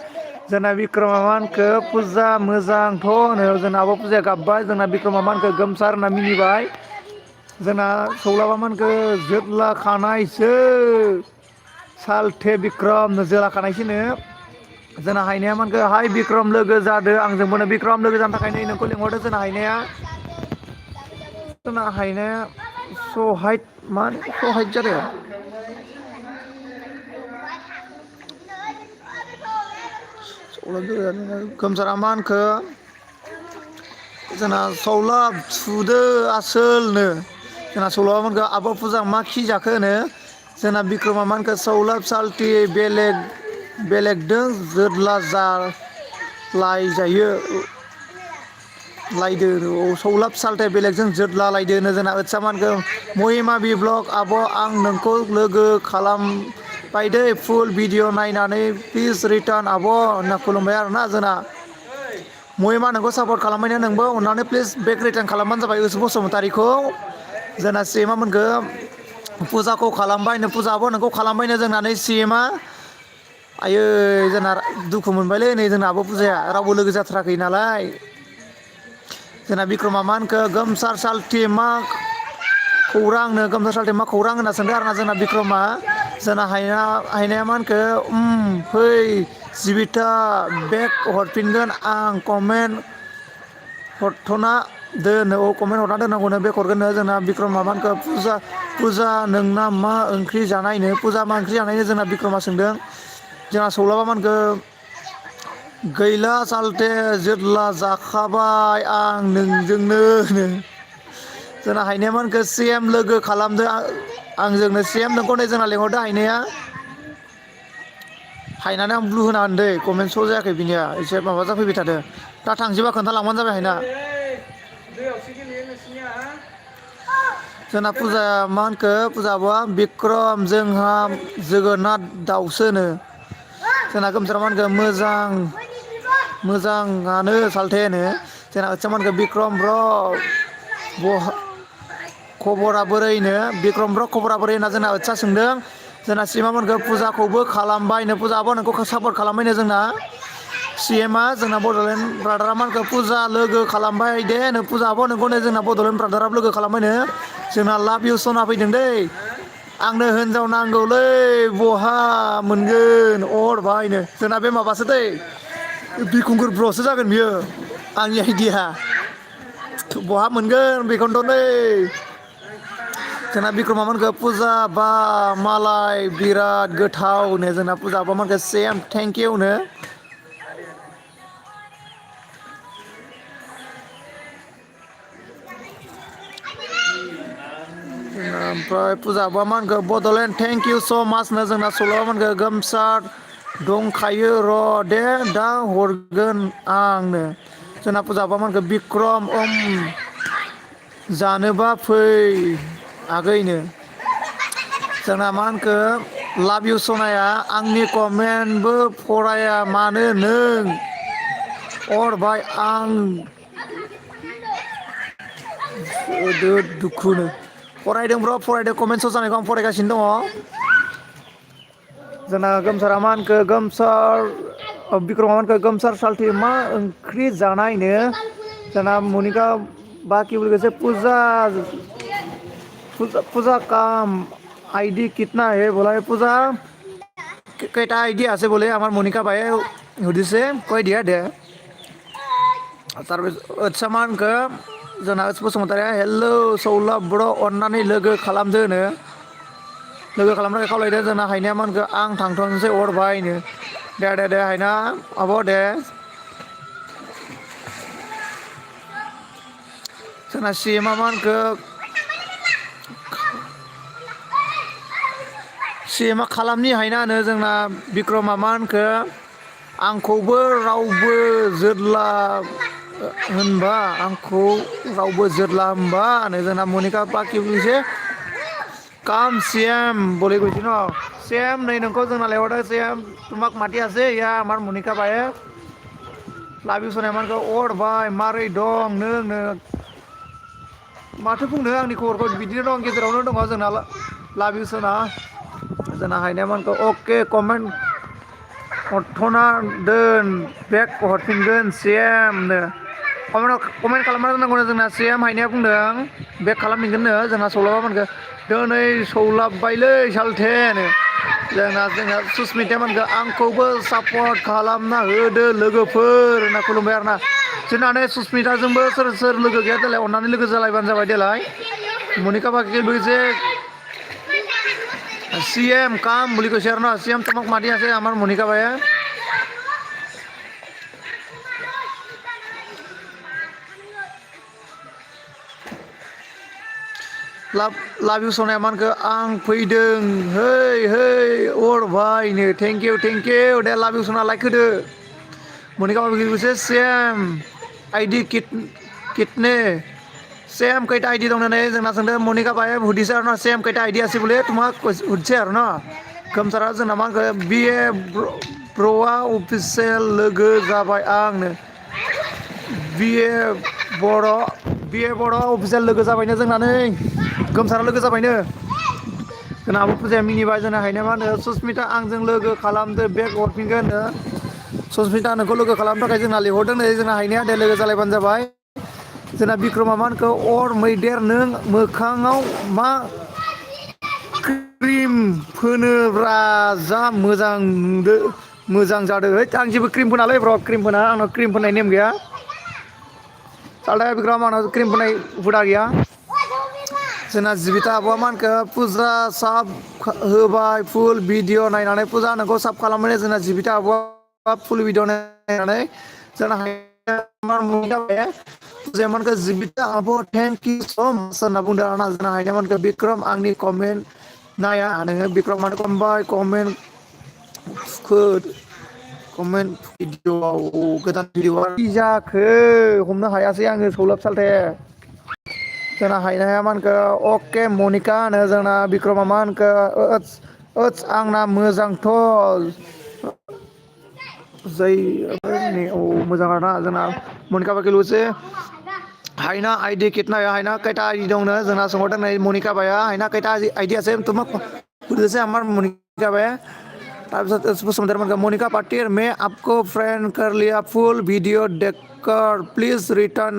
जोंना बिक्रमा मा होनखो फुजा मोजांथ' होनो जोंना आब' फुजाया गाबबाय जोंना बिक्रमा मा होनखो गोमसार होनना मिनिबाय जोंना सौलाबामोनखो जोदला खानायसो सालथे बिक्रम जोला खानायसोनो जोंना हायनाया मोनखो हाय बिक्रम लोगो जादो आंजोंबोनो बिक्रम लोगो जानो थाखाय नै नोंखौ लिंहरदो जोंना हायनाया जोंना हायनाया सहायट मान सहायट जादो खोमजारा मा होनखो जोंना सौलाब थुदो आसोलनो जोंना सौलाबामोनखो आब' फुजा मा खि जाखो होनो जोंना बिक्रमा मा होनखो सौलाब सालथि बेलेगदों जोदला जा लायजायो लायदो सौलाब सालथे बेलेगजों जोदला लायदो होनो जोंना ओतसा मा होनखो महिमा बि ब्लग आब' आं नोंखौ लोगो खालामबाय दै फुल भिडिअ नायनानै प्लिज रिटार्न आब' होनना खुलुमबाय आरोना जोंना महिमा नोंखौ सापर्ट खालामबायना नोंबो अननानै प्लिज बेक रिटार्न खालामबानो जाबाय बसुमतारिखौ जोंना सिएमा मोनखो फुजाखौ खालामबायनो फुजा आब' नोंखौ खालामबायनो जोंना नै सिएमा आयै जोंना दुखु मोनबायलै नै जोंना आब' फुजाया रावबो लोगो जाथाराखै नालाय जोंना बिक्रमा मा होनखो गोमसार सालथे मा खौरांनो गोमसार सालथे मा खौरां होनना सोंदों आरोना जोंना बिक्रमा जोंना हायनाया मा होनखो फै जिबिता बेग हरफिनगोन आं कमेन्ट हरथ'ना दोन कमेन्ट हरना दोननांगौनो बेक हरगोननो जोंना बिक्रमा मा होनखो फुजा नोंना मा ओंख्रि जानायनो फुजा मा ओंख्रि जानायनो जोंना बिक्रमा सोंदों जोंना सौलाबा मा होनखो गैला सालथे जोदला जाखाबाय आं नोंजोंनो जोंना हायनाया मा होनखो सेम लोगो खालामदो आंजोंनो सेम नोंखौ नै जोंना लिंहरदो हायनाया हायनानै आं ब्लु होना होनदै कमेन्ट स' जायाखै बिनिया एसे माबा जाफैबाय थादों दा थांजोबा खोन्थालांबानो जाबाय हायना जोंना फुजाया मा होनखो फुजा आब'आ बिक्रम जोंहा जोगोनाथ दाउसोनो जोंना गोमसारा मा होनखो मोजाङानो सालथे होनो जोंना ओथिया मा होनखो बिक्रम ब्र खबरा बोरैनो बिक्रम ब्र खबरा बोरै होनना जोंना ओथिया सोंदों जोंना सिएमा मोनखो फुजाखौबो खालामबायनो फुजा आब' नोंखौ सापर्ट खालामबायनो जोंना सिएमा जोंना बड'लेण्ड ब्रादारा मा होनखो फुजा लोगो खालामबाय दे फुजा आब' नोंखौनो जोंना बड'लेण्ड ब्रादाराबो लोगो खालामबायनो जोंना लाभ इउ सना फैदों दै आंनो हिनजाव नांगौलै बहा मोनगोन अरबायनो जोंना बे माबासो दै बिखुंखुर ब्रसो जागोन बियो आंनि आइदिया बहा मोनगोन बेखौनोथ' नै जोंना बिक्रमा मोनखो फुजा बा मालाय बिराद गोथावनो जोंना फुजा आब' मोनखो सेम थेंक इउनो ओमफ्राय फुजा आब'आ मा होनखो बड'लेण्ड थेंक इउ स' माचनो जोंना सौलाबा मा होनखो गोमसार दंखायो र' दे दा हरगोन आंनो जोंना फुजा आब'आ मा होनखो बिक्रम जानोबा फै आगैनो जोंना मा होनखो लाभ इउ सनाया आंनि कमेन्टबो फराया मानो नों अरबाय आं दुखुनो फरायदों ब्र फरायदों कमेन्ट स' जानायखौ आं फरायगासिनो दङ जोंना गोमसारा मा होनखो बिक्रमा मा होनखो गोमसार सालथे मा ओंख्रि जानायनो जोंना मनिका बाखि बोलगोसे पूजा काम आईडी कितना है बोला है पूजा कैटा आईडी আছে बोले আমার মনিকা ভাইয়ে সুধিছে কৈ দিয়া দে তাৰপিছত आदसा मा होनखो जोंना बसुमतारिया हेलौ सौलाब ब्र अननानै लोगो खालामदो होनो लोगो खालामनो थाखाय खावलायदो जोंना हायनाया मा होनखो आं थांथ'नोसै अरबायनो दे हायना आब' दे जोंना सिएमा मा होनखो सिएमा खालामनि हायना होनो जोंना बिक्रमा मा होनखो आंखौबो रावबो जोदला होनबा आंखौ रावबो जोदला होनबा जोंना मनिका बाखि बुंसे काम सीएम बोले কৈছে न सेम नै नोंखौ जोंना लेंहरदों सेम तुमाक माति আছে या আমার मनिका बाये लाभ इउ सनाया मा होनखो अरबाय मारै दं नोंनो माथो बुंनो आंनि खबरखौ बिदिनो दं गेजेरावनो दङ जोंना लाभ इउ सना जोंना हायनाया मा होनखो अके कमेन्ट हरथ'ना दोन बेक हरफिनगोन सेमनो कमेन्ट खालामना दोननांगौनो जोंना सेम हायनाया बुंदों बेक खालामहैगोननो जोंहा सौलाबा मोनखो दिनै सौलाबबायलै सालथेनो जोंना सुसमिताया मोनखो आंखौबो सापर्ट खालामना होदो लोगोफोर होनना खुलुमबाय आरो ना जोंना सुसमिताजोंबो सोर सोर लोगो गैया देलाय अननानै लोगो जालायबानो जाबाय देलाय मनिका बाकी बुझे सीएम काम बोली को शेयर ना सीएम तमक मारिया से हमार मोनिका भाई लाभ इउ सोनाया मानखो आं फैदों है और भाईनो थेंक इउ दे लाभ इउ सोना लाइक होदो मोनिका बाकी बुझे सेम आईडी कितने सेम कैटा आईडी दं नै जोंना सोंदों मनिका भाई हुदिसे आरो ना सेम कैटा आईडी आसि बोले तुमा हुदसे आरो ना खोमसारा जोंना मा होनखो बिए ब्र'आ अफिसियेल लोगो जाबाय आंनो बिए बर' अफिसियेल लोगो जाबायनो जोंना नै गोमसारा लोगो जाबायनो जोंना आब' फुजाया मिनिबाय जोंना हायना मा होनो सुसमिता आंजों लोगो खालामदो बेग हरफिनगोन सुसमिता नोंखौ लोगो खालामनो थाखाय जोंना लिंहरदों नै जोंना हायनाया दे लोगो जालायबानो जाबाय जोंना बिक्रमा मा होनखो अर मैदेर नों मोखाङाव मा क्रिम फोनोब्रा जा मोजां नुदो मोजां जादों है आं जेबो क्रिम फोनालै ब्र' क्रिम फोना आंनाव क्रिम फोननाय नेम गैया सालथाया बिक्रमा आंनाव क्रिम फोननाय हुदा गैया जोंना जिबिता आब'आ मा होनखो फुजा साब होबाय फुल भिडिअ नायनानै फुजा नोंखौ साब खालामनानै जोंना जिबिता आब'आ फुल भिडिअ नायनानै जोंना फुजाया मानखो जिबिता आब' थेंक इउ स' माच होनना बुंदों आरोना जोंना हायना मानखो बिक्रम आंनि कमेन्ट नाया नोङो बिक्रम मानो खनबाय कमेन्ट भिडिअआव गोदान भिडिअ जाखो हमनो हायासै आङो सौलाब सालथे जोंना हायनाया मा होनखो अके मनिका होनो जोंना बिक्रमा मा होनखो ओत्स आंना मोजांथ' जै मोजां आरोना जोंना मनिका बाकिलुसो हायना आइडि कितना हायना कैटा आइडि दंनो जोंना सोंहरदों नै मनिका बाया हायना कैटा आइडि আছে তোমাক সুধিছে আমার मनिका बाया তাৰপিছত मनिका पाटिल मैं आपको फ्रेंड कर लिया फुल वीडियो देखकर प्लीज रिटर्न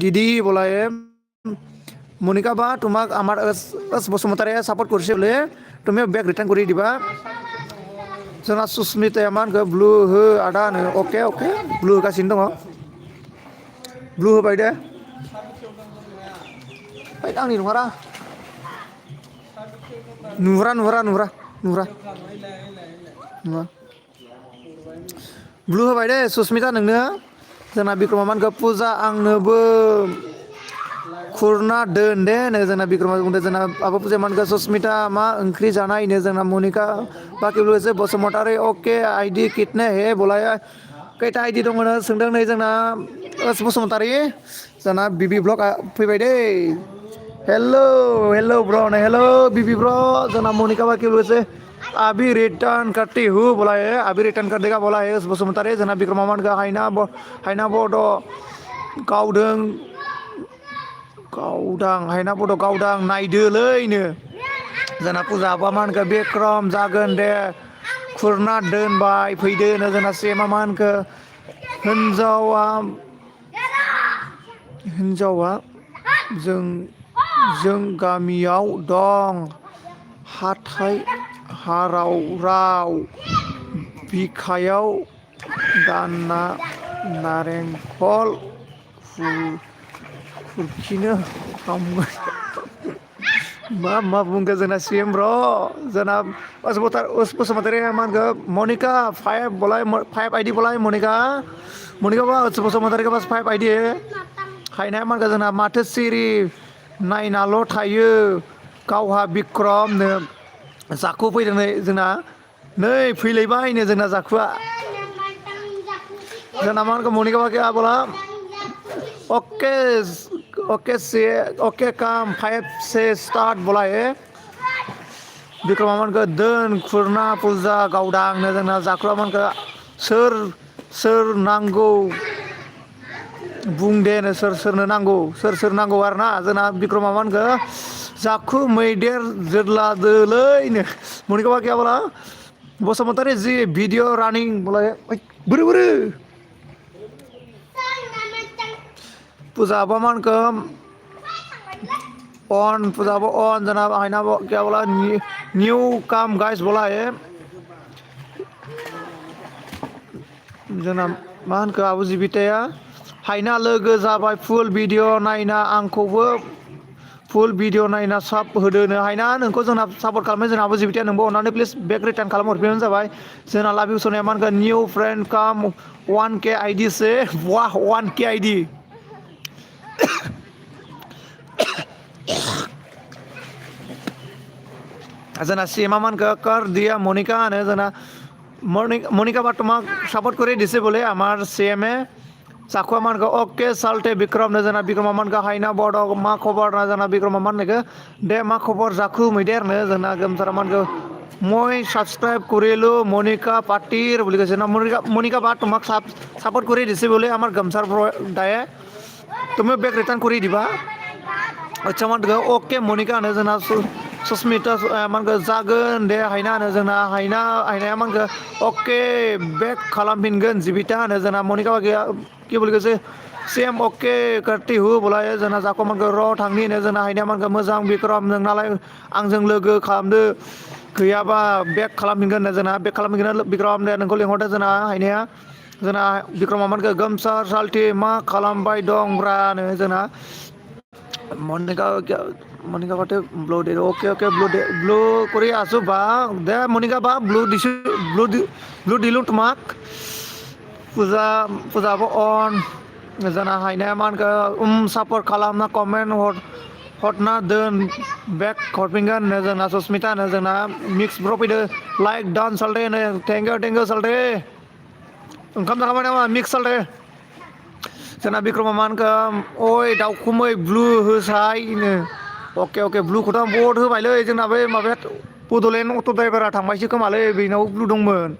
दिदी बोलाए मनिका बा তোমাক আমার বসুমতারিয়া সাপোর্ট করছে বলে তুমি বেক রিটাर्न করে দিবা जोंना सुसमिताया मा होनखो ब्लु हो आदा नो अके ब्लु होगासिनो दङ ब्लु होबाय दे ओइ आंनि नङारा नुहुरा ब्लु होबाय दे सुसमिता नोंनो जोंना बिक्रमा मा होनखो फुजा आंनोबो खुरना दोन दे नो जोंना बिक्रमा बुंदों जोंना आब' फुजाया मा होनखो सुसमिता मा ओंख्रि जानायनो जोंना मनिका बाकी लोगोसे बसुमतारी अके आइडि कितने हे बोलाया कैटा आइडि दङ सोंदों नै जोंना बसुमतारी जोंना बिबि ब्लग फैबाय दे हेल' ब्र हेल' बिबि ब्र जोंना मनिका बाकी लोगोसे अभी रिटर्न करती हूँ बोला है अभी रिटर्न कर देगा बोला है बसुमतारी जोंना बिक्रमा मा होनखो हायना बड' गावदां हायना बड' गावदां नायदोलैनो जोंना फुजा आब'आ मा होनखो बिक्रम जागोन दे खुरना दोनबाय फैदो होनो जोंना सेमा मा होनखो हिन्जावा जों गामियाव दं हाथाय हाराव बिखायाव गानना नारेंखल खुरखिनो हामगोन मा बुंगोन जोंना सीएम ब्र जोंना बसुमतारी मा होनखो मनिका 5 आईडी बोलाय मनिका बा बसुमतारी के पास 5 आईडी है हायनाया मा होनखो जोंना माथो सिरि नायनाल' थायो गावहा बिक्रमनो जाखु फैदों नै जोंना नै फैलायबायनो जोंना जाखुआ जोंना मा होनखो मनिका बाकी बोला ओके काम 5 से स्टार्ट बोला है बिक्रमा मा होनखो दोन खुरना फुजा गावदांनो जोंना जाखुआ मा होनखो सोर नांगौ बुं दे नो सोरनो नांगौ सोर नांगौ आरो ना जोंना बिक्रमा मा होनखो जाखु मैदेर जोदलादोलैनो मनिका बाकी बोला बसुमतारी जी वीडियो रनिंग बोला बोरो पूजा अब मान के ऑन पूजा अब ऑन जना हाइना क्या बोला न्यू काम गाइस बोला है जना मान के आबु जिबिताया हाइना लोगो जाबाय फुल भिडिअ नायना आंखौबो फुल भिडिअ नायना साब होदोनो हायना नोंखौ जोंना सापर्ट खालामनाय जोंना आबु जिबिताया नोंबो अननानै प्लिज बेक रिटार्न खालाम हरफिनबानो जाबाय जोंना लाभ इउ सोनाया मान के न्यू फ्रेंड काम 1K आईडी से वाह 1K आईडी जना सीमा मान के कर दिया मोनिका ने जना मोनिका बा तुम्हाक सापोर्ट करे दिसे बोले हमार सीएमए चाखुआ मान के ओके साल्टे विक्रम ने जना विक्रम मान के हाइना बडो मा खबर ना जना विक्रम मान के दे मा खबर जाखु मैदेर ने जना गमसारा मान के মই সাবস্ক্রাইব করিলো মনিকা পাটির বলে গেছে না মনিকা বা তোমাক সাপোর্ট করে দিছে বলে আমার গামছার দায়ে তুমি ব্যাক রিটার্ন করে দিবা আচ্ছা মান ওকে মনিকা নে जना सुस्मिता मान जागोन दे हायना नो जोंना हायनाया मान ओके बेक खालामफिनगोन जिबिता नो जोंना मनिका बागैया कि बोले गেছে सेम ओके करती हु बोला जोंना जाखौ मान र थांनि नो जोंना हायनाया मान मोजां बिक्रम नोंनालाय आंजों लोगो खालामदो गैयाबा बेक खालामफिनगोन नो जोंना बेक खालामफिनगोन बिक्रम दे नोंखौ लिंहरदो जोंना हायनाया जोंना बिक्रम मान गोमसार साल्टी मा खालामबाय दं ब्रा नो जोंना मनिका बाटे ब्लू दे ओके ब्लू करे आसो बा दे मनिका बा ब्लू दिलु तुमाक पूजा अन जना हायना मान के सापर्ट खालामना कमेन्ट हरना दोन बेक हरफिनगोन नो जोंना सुस्मिता नो जोंना मिक्स ब्र फैदो लाइक डान साल्टे नो थेंक इउ साल्टे ओंखाम जाखांबाय नामा मिक्स साल्टे जोंना बिक्रम मान के ओइ दाउखुमै ब्लू होसायनो ओके ब्लू खौथ' बहुद होबायलै जोंना बै माबाया बड'लेण्ड अट' ड्राइभारा थांबायसो खोमालै बेनाव ब्लू दंमोन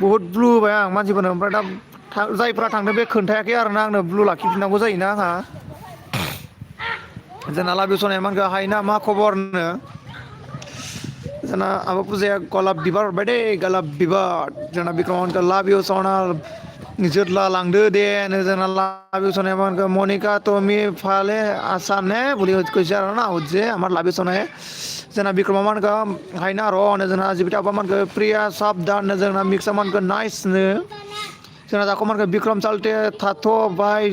बहुद ब्लू होबाय आं मानसिफोरनो ओमफ्राय दा जायफ्रा थांदों बे खोन्थायाखै आरोना आंनो ब्लू लाखिफिननांगौ जायोना आंहा जोंना लाभ इउ सोनाया मान के हायना मा खबरनो जोंना आबा फुजाया गलाब बिबार हरबाय दे गलाब बिबार जोंना बिक्रम मान के लाभ इउ सना जोदला लांदो दे जोंना लाभ इउ सोनाया मान के मनिका टमी फाले आसाने बोली कइसे आरोना हजे আমার लाभ इउ सोनाया जोंना बिक्रम मान के हायना र जोंना जिबिता आबा मान के प्रिया साबधान जोंना मिक्सा मान के नाइस नो जोंना जाखौ मान के बिक्रम साल्टे थाथ' बाय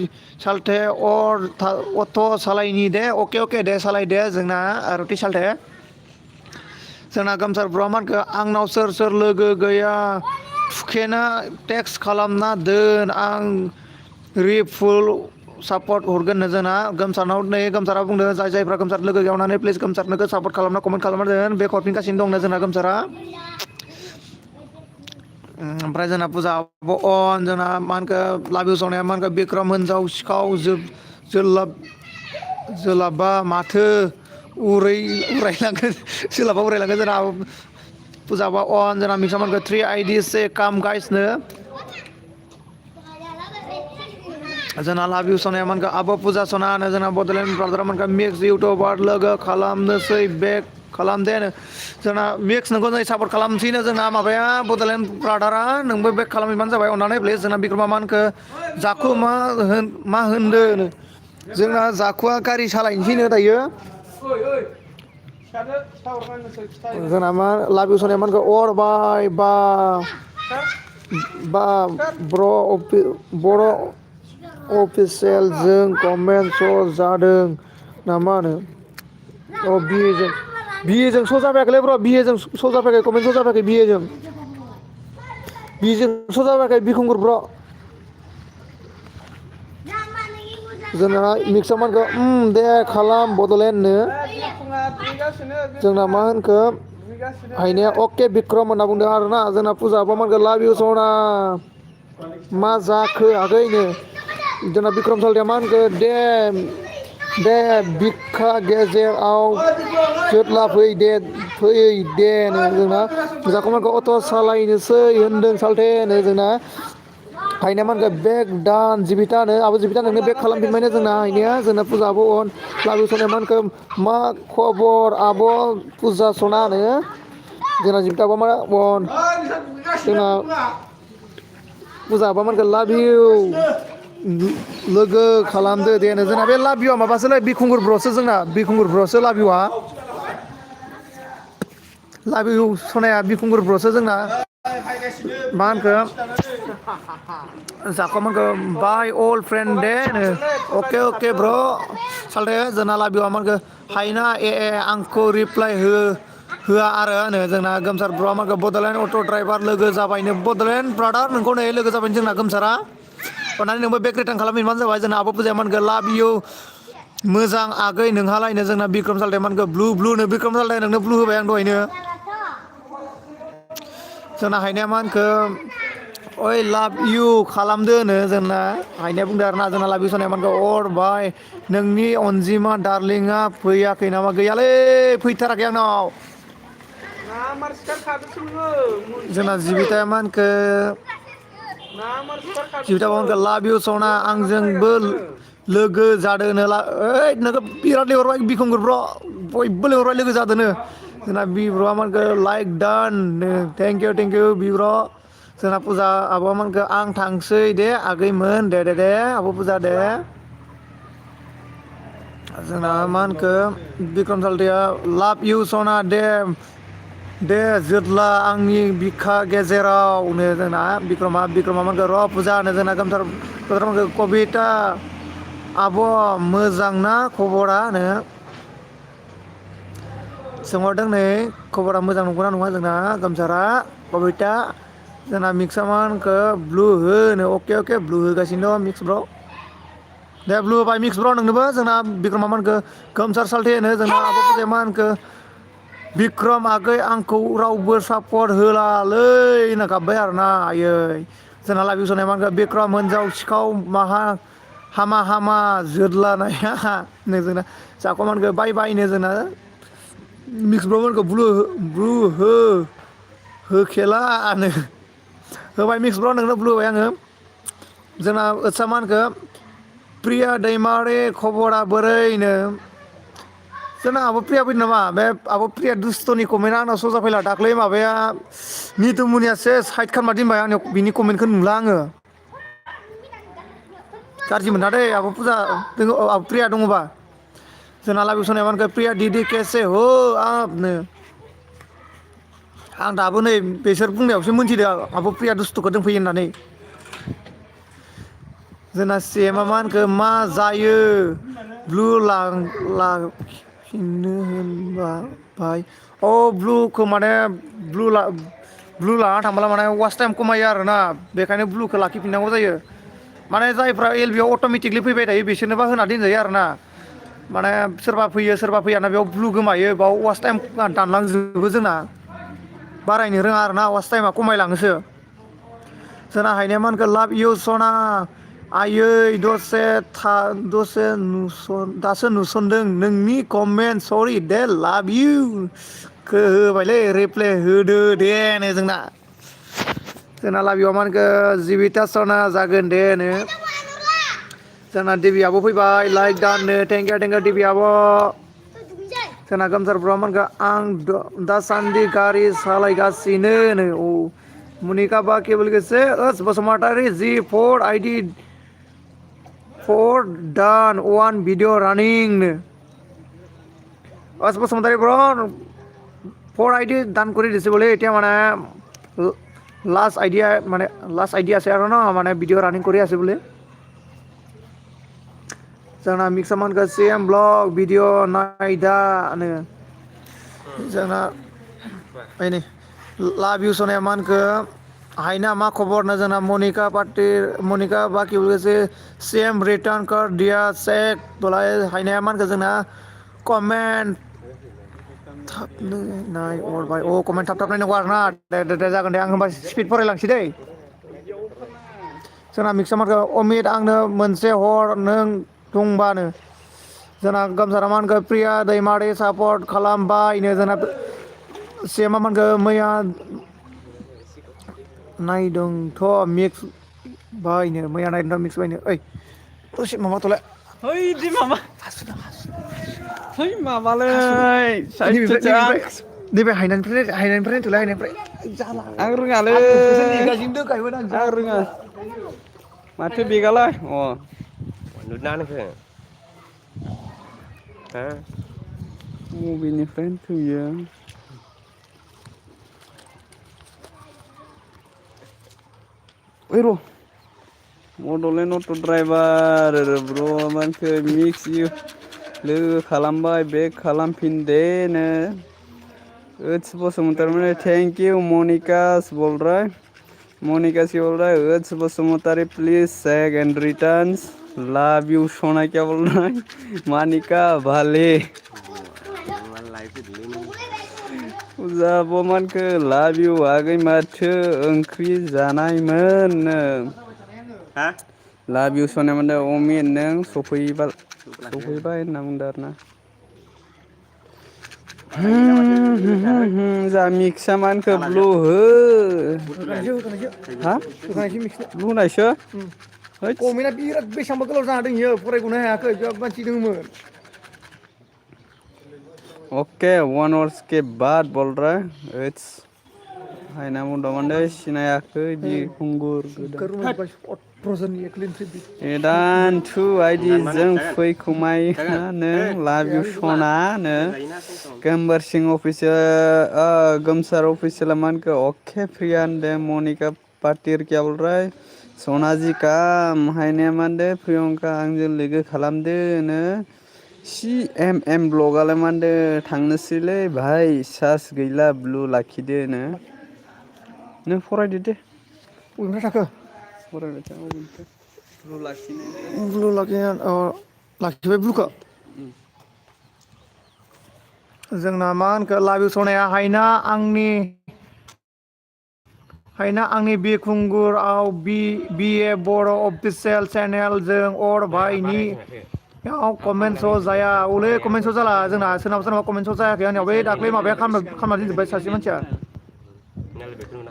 साल्टे और अट' सालायनि दे ओके दे सालाय दे जोंना रुटि साल्टे जोंना गामसार ब्रह्मान के आंनाव सोर लोगो गैया फुखेना टेक्स्ट खालामना दोन आं रिफुल सापर्ट हरगोन नो जोंना गामसारनाव नै गामसारा बुंदों जायफ्रा गामसार लोगो गैयावनानै प्लिज गामसारनो सापर्ट खालामना कमेन्ट खालामना दोन बे हरफिनगासिनो दं जोंना गामसारा ओमफ्राय जोंना फुजा अन जोंना मान के लाभ इउ सोनाया मान के बिक्रम हिनजाव सिखाव जोलाबा माथो उरायलांगोन जोंना पूजा अन जोंना मिक्सा मान के 3 आईडी से काम गाइस नो जोंना लाभ इउ सोनाया मान के आब पूजा सना नो जोंना बड'लेण्ड ब्रादारा मान के मिक्स इउटुबार लोगो खालामनोसै बेक खालाम दे जोंना मिक्स नोंखौ नै सापर्ट खालामसैनो जोंना माबाया बड'लेण्ड ब्रादारा नोंबो बेक खालामहैबानो जाबाय अननानै प्लिज जोंना बिक्रमा मान के जाखु मा होनदो जोंना जाखुआ गारि सालायनोसैनो दायो जोंना मा लाभ इउ सोनाया मान के अरबाय बा बर' अफिसियेल जों कमेन्ट श' जादों ना मा होनो बिएजों श' जाफैयाखैलै ब्र बिएजों श' जाफैयाखै कमेन्ट श' जाफैयाखै बिएजों श' जाफैयाखै बिखुंगुर ब्र जोंना मिक्सा मान के दे खालाम बड'लेण्डनो जोंना मा होनखो हायनाया ओके बिक्रम होनना बुंदों आरोना जोंना फुजा आबा मान के लाभ इउ सना मा जाखो आगैनो जोंना बिक्रम साल्टिया मा होनखो दे बिखा गेजेराव जोदला फै दे जोंना जाखौ मान के अट' सालायनोसै होनदों साल्टे जोंना हायना मान के बेक दान जिबिता आबो जिबिता नोंनो बेक खालामफिनबायनो जोंना हायनाया जोंना फुजा आबो अन लाभ इउ सोनाया मान के मा खबर आब' फुजा सना जोंना जिबिता आबा मा अन जोंना फुजा आबा मान के लाभ इउ लोगो खालामदो दे जोंना बे लाभिवा माबासोलै बिखुंगुर ब्रसो जोंना बिखुंगुर ब्रसो लाभिवा लाभिउ सनाया बिखुंगुर ब्रसो जोंना मा होनखो जाख'मानखो बाय अल फ्रेन्ड दे अके अके ब्र' सालथे जोंना लाभिवा मानखो हायना ए आंखौ रिप्लाय होआ आरो होनो जोंना गोमसार ब्र'आ मानखो बड'लेण्ड अट' ड्राइभार लोगो जाबायनो बड'लेण्ड ब्रादार नोंखौ नै लोगो जाबायनो जोंना गोमसारा अननानै नोंबो बेक रिटार्न खालामहैबानो जाबाय जोंना आब' फुजाया मानखो लाभ इउ मोजां आगै नोंहालायनो जोंना बिक्रम सालथे मानखो ब्लुनो बिक्रम सालथे नोंनो ब्लु होबाय आं दहायनो जोंना हायनाया मा होनखो ओइ लाभ इउ खालामदो होनो जोंना हायनाया बुंदो आरो ना जोंना लाभ इउ सनाया मानखो अर बाय नोंनि अनजिमा दार्लिंआ फैयाखै नामा गैयालै फैथाराखै आंनाव जोंना जिबिथाया मा होनखो जिबिथा होनखो लाभ इउ सना आंजोंबो लोगो जादोनो ओइ नोङो बिराद लिंहरबाय बिखुंगुर ब्र' बयबो लिंहरबाय लोगो जादोनो जोंना बि ब्र'आ मानखो लाइक डान थेंक इउ बि ब्र' जोंना फुजा आब'आ मानखो आं थांसै दे आगैमोन दे आब' फुजा दे जोंना मा होनखो बिक्रम सालथेया लाभ इउ सना दे जोदला आंनि बिखा गेजेरावनो जोंना बिक्रमा मानखो र' फुजा होनो जोंना गोमसार मानखो कबिता आब' मोजां ना खबरा होनो सोंहरदों नै खबरा मोजां नंगौना नङा जोंना गोमसारा कबिता जोंना मिक्सा मा होनखो ब्लु होनो अके ब्लु होगासिनो दं मिक्स ब्र' दे ब्लु होबाय मिक्स ब्र' नोंनोबो जोंना बिक्रमा मा होनखो गोमसार सालथे होनो जोंना आब' फुजाया मा होनखो बिक्रम आगै आंखौ रावबो सापर्ट होलालै होनना गाबबाय आरोना आयै जोंना लाभ इउ सनाया मा होनखो बिक्रम हिनजाव सिखाव हामा जोदलानाया नो जोंना जाख' मा होनखो बाय बायनो जोंना मिक्स ब्र' मोनखो ब्लु होखेलानो होबाय मिक्स ब्र' नोंनो ब्लु होबाय आङो जोंना ओत्सा मा होनखो प्रिया दैमारि खबरा बोरैनो जोंना आब' प्रिया फैदों नामा बे आब' प्रिया दुस्थ'नि कमेन्टआ आंनाव स'जा फैला दाख्लै माबाया निथुमुनियासो साइद खालामना दोनबाय आंनियाव बिनि कमेन्टखौ नुला आङो गाज्रि मोना दै आब' फुजा दङ आब' प्रिया दङबा जोंना लाभ इउ सनाया मानखो प्रिया दिदि केसे हो आपनो आं दाबो नै बेसोर बुंनायावसो मोनथिदों आब' प्रिया दुस्थ'खौ दोनफैयो होननानै जोंना सिएमआ मा होनखो मा जायो ब्लु लाफिननो होनबाय ब्लुखौ माने ब्लु लाना थांबोला माने वाच टाइम खमायो आरोना बेखायनो ब्लुखौ लाखिफिननांगौ जायो माने जायफ्रा एलबिआव अट'मेटिकलि फैबाय थायो बिसोरनोबा होना दोनजायो आरोना माने सोरबा फैयो सोरबा फैयाना बेयाव ब्लु गोमायो बेयाव वाच टाइम दानलांजोबो जोंना बारायनो रोङा आरोना वाच टाइमा खमायलाङोसो जोंना हायनाया मा होनखो लाभ इउ सना आयै दासो नुसनदों नोंनि कमेन्ट सरि दे लाभ इउ होबायलै रिप्लाय होदो दे नो जोंना लाभ इउआ मा होनखो जिबिता सना जागोन दे नो जोंना देबियाबो फैबाय लाइक दाननो थेंक इउ देबि आब' जोंना गोमसार ब्र'आ मोनखो आं दासान्दि गारि सालायगासिनो नो मुनिका बा केबोल गोसे ओस बसुमतारी जी 4 आइडि 4 डान 1 भिडिअ रानिं नो ओस बसुमतारी ब्र 4 आइडि ডান কৰি দিছে বোলে এতিয়া মানে লাষ্ট আইডিয়া আছে আৰু ন মানে ভিডিঅ' ৰানিং কৰি আছে বোলে जोंना मिक्सा मानखो सिएम ब्लग भिडिअ नायदानो जोंना नै लाभ इउ सनाया मानखो हायना मा खबरनो जोंना मनिका बाकी बोलसे सेम रिटार्न कर दिया चेक बोलाय हायनाया मानखो जोंना कमेन्ट थाबनो नाय हरबाय कमेन्ट थाब नायनांगौ आरोना दे जागोन दे आं होनबा स्पिड फरायलांसै दै जोंना मिक्सा मानखो अमित आंनो मोनसे हर नों दंबानो जोंना गामसारा मानखो प्रिया दैमारि सापर्ट खालामबायनो जोंना सेमा मानखो मैया नायदोंथ' मिक्स बायनो मैया नायदोंथ' मिक्स बायनो ओइ दसे माबाथ'लाय दि माबा माबालै नैबे हायनानिफ्राय नायथ'लाय आं रोङालै आं नोंखौसो नेगासिनो दंखायोमोन आं रोङा माथो बेगालाय अ नुदोना नोंखो हो बबेनिफ्रायनो फैयो ओइ र' बड'लेण्ड अट' ड्राइभार ब्र मानखो मिक्स इउ लोगो खालामबाय बेक खालामफिनदेनो ओत्स बसुमतारी थेंक इउ मनिकास बलराय मनिका बोल रहा है ओत्स बसुमतारी प्लीज सेक एंड रिटर्न्स लव यू सोना क्या बोल रहा है मानिका भाले फुजा बमानखो लाभ इउ आगै माथो ओंख्रि जानायमोन हा लाभ इउ सनाय मोनदों अमिन नों सफैबाय होनना बुंदों आरो ना जा मिक्सा मानखो ब्लु हो हा होखानायसो मिक्सनो ब्लु होनायसो कमेन्टआ बिराद बेसेबांबा गोलाव जाना दं इयो फरायग'नो हायाखै बिराद मानसि दङमोन ओके 1 आवर्स के बाद बोल रहा है इट्स हायना बुंदोंमोन सिनायाखै बिरखुंगुर गोदान एदान थु आइडिजों फैखुमाया नों लाभ इउ सनानो गोमबोर अफिसियल गोमसार अफिसियल मानखो अके फ्रियान दे मनिका पाटिर क्या बोल रहा है सनाजि काम हायनाया मानदो प्रियंका आंजों लोगो खालामदोनो सि एम ब्लगालाय मानदो थांनोसैलै भाइ सार्स गैला ब्लु लाखिदोनो नों फरायदो दे बबेनिफ्राय थाखो फरायबाय था अबेनिफ्राय ब्लु लाखिनायनिफ्राय ब्लु लाखिबाय ब्लुखौ जोंना मा होनखो लाभ इउ सनाया हायना आंनि बिरखुंगुरआव बि ए बर' अफिसियेल चेनेलजों अर भाइनि कमेन्ट स' जाया हले कमेन्ट स' जाला जोंना सोरनाबा कमेन्ट स' जायाखै आंनियाव बै दाख्लै माबाया खालामना दोनजोब्बाय सासे मानसिया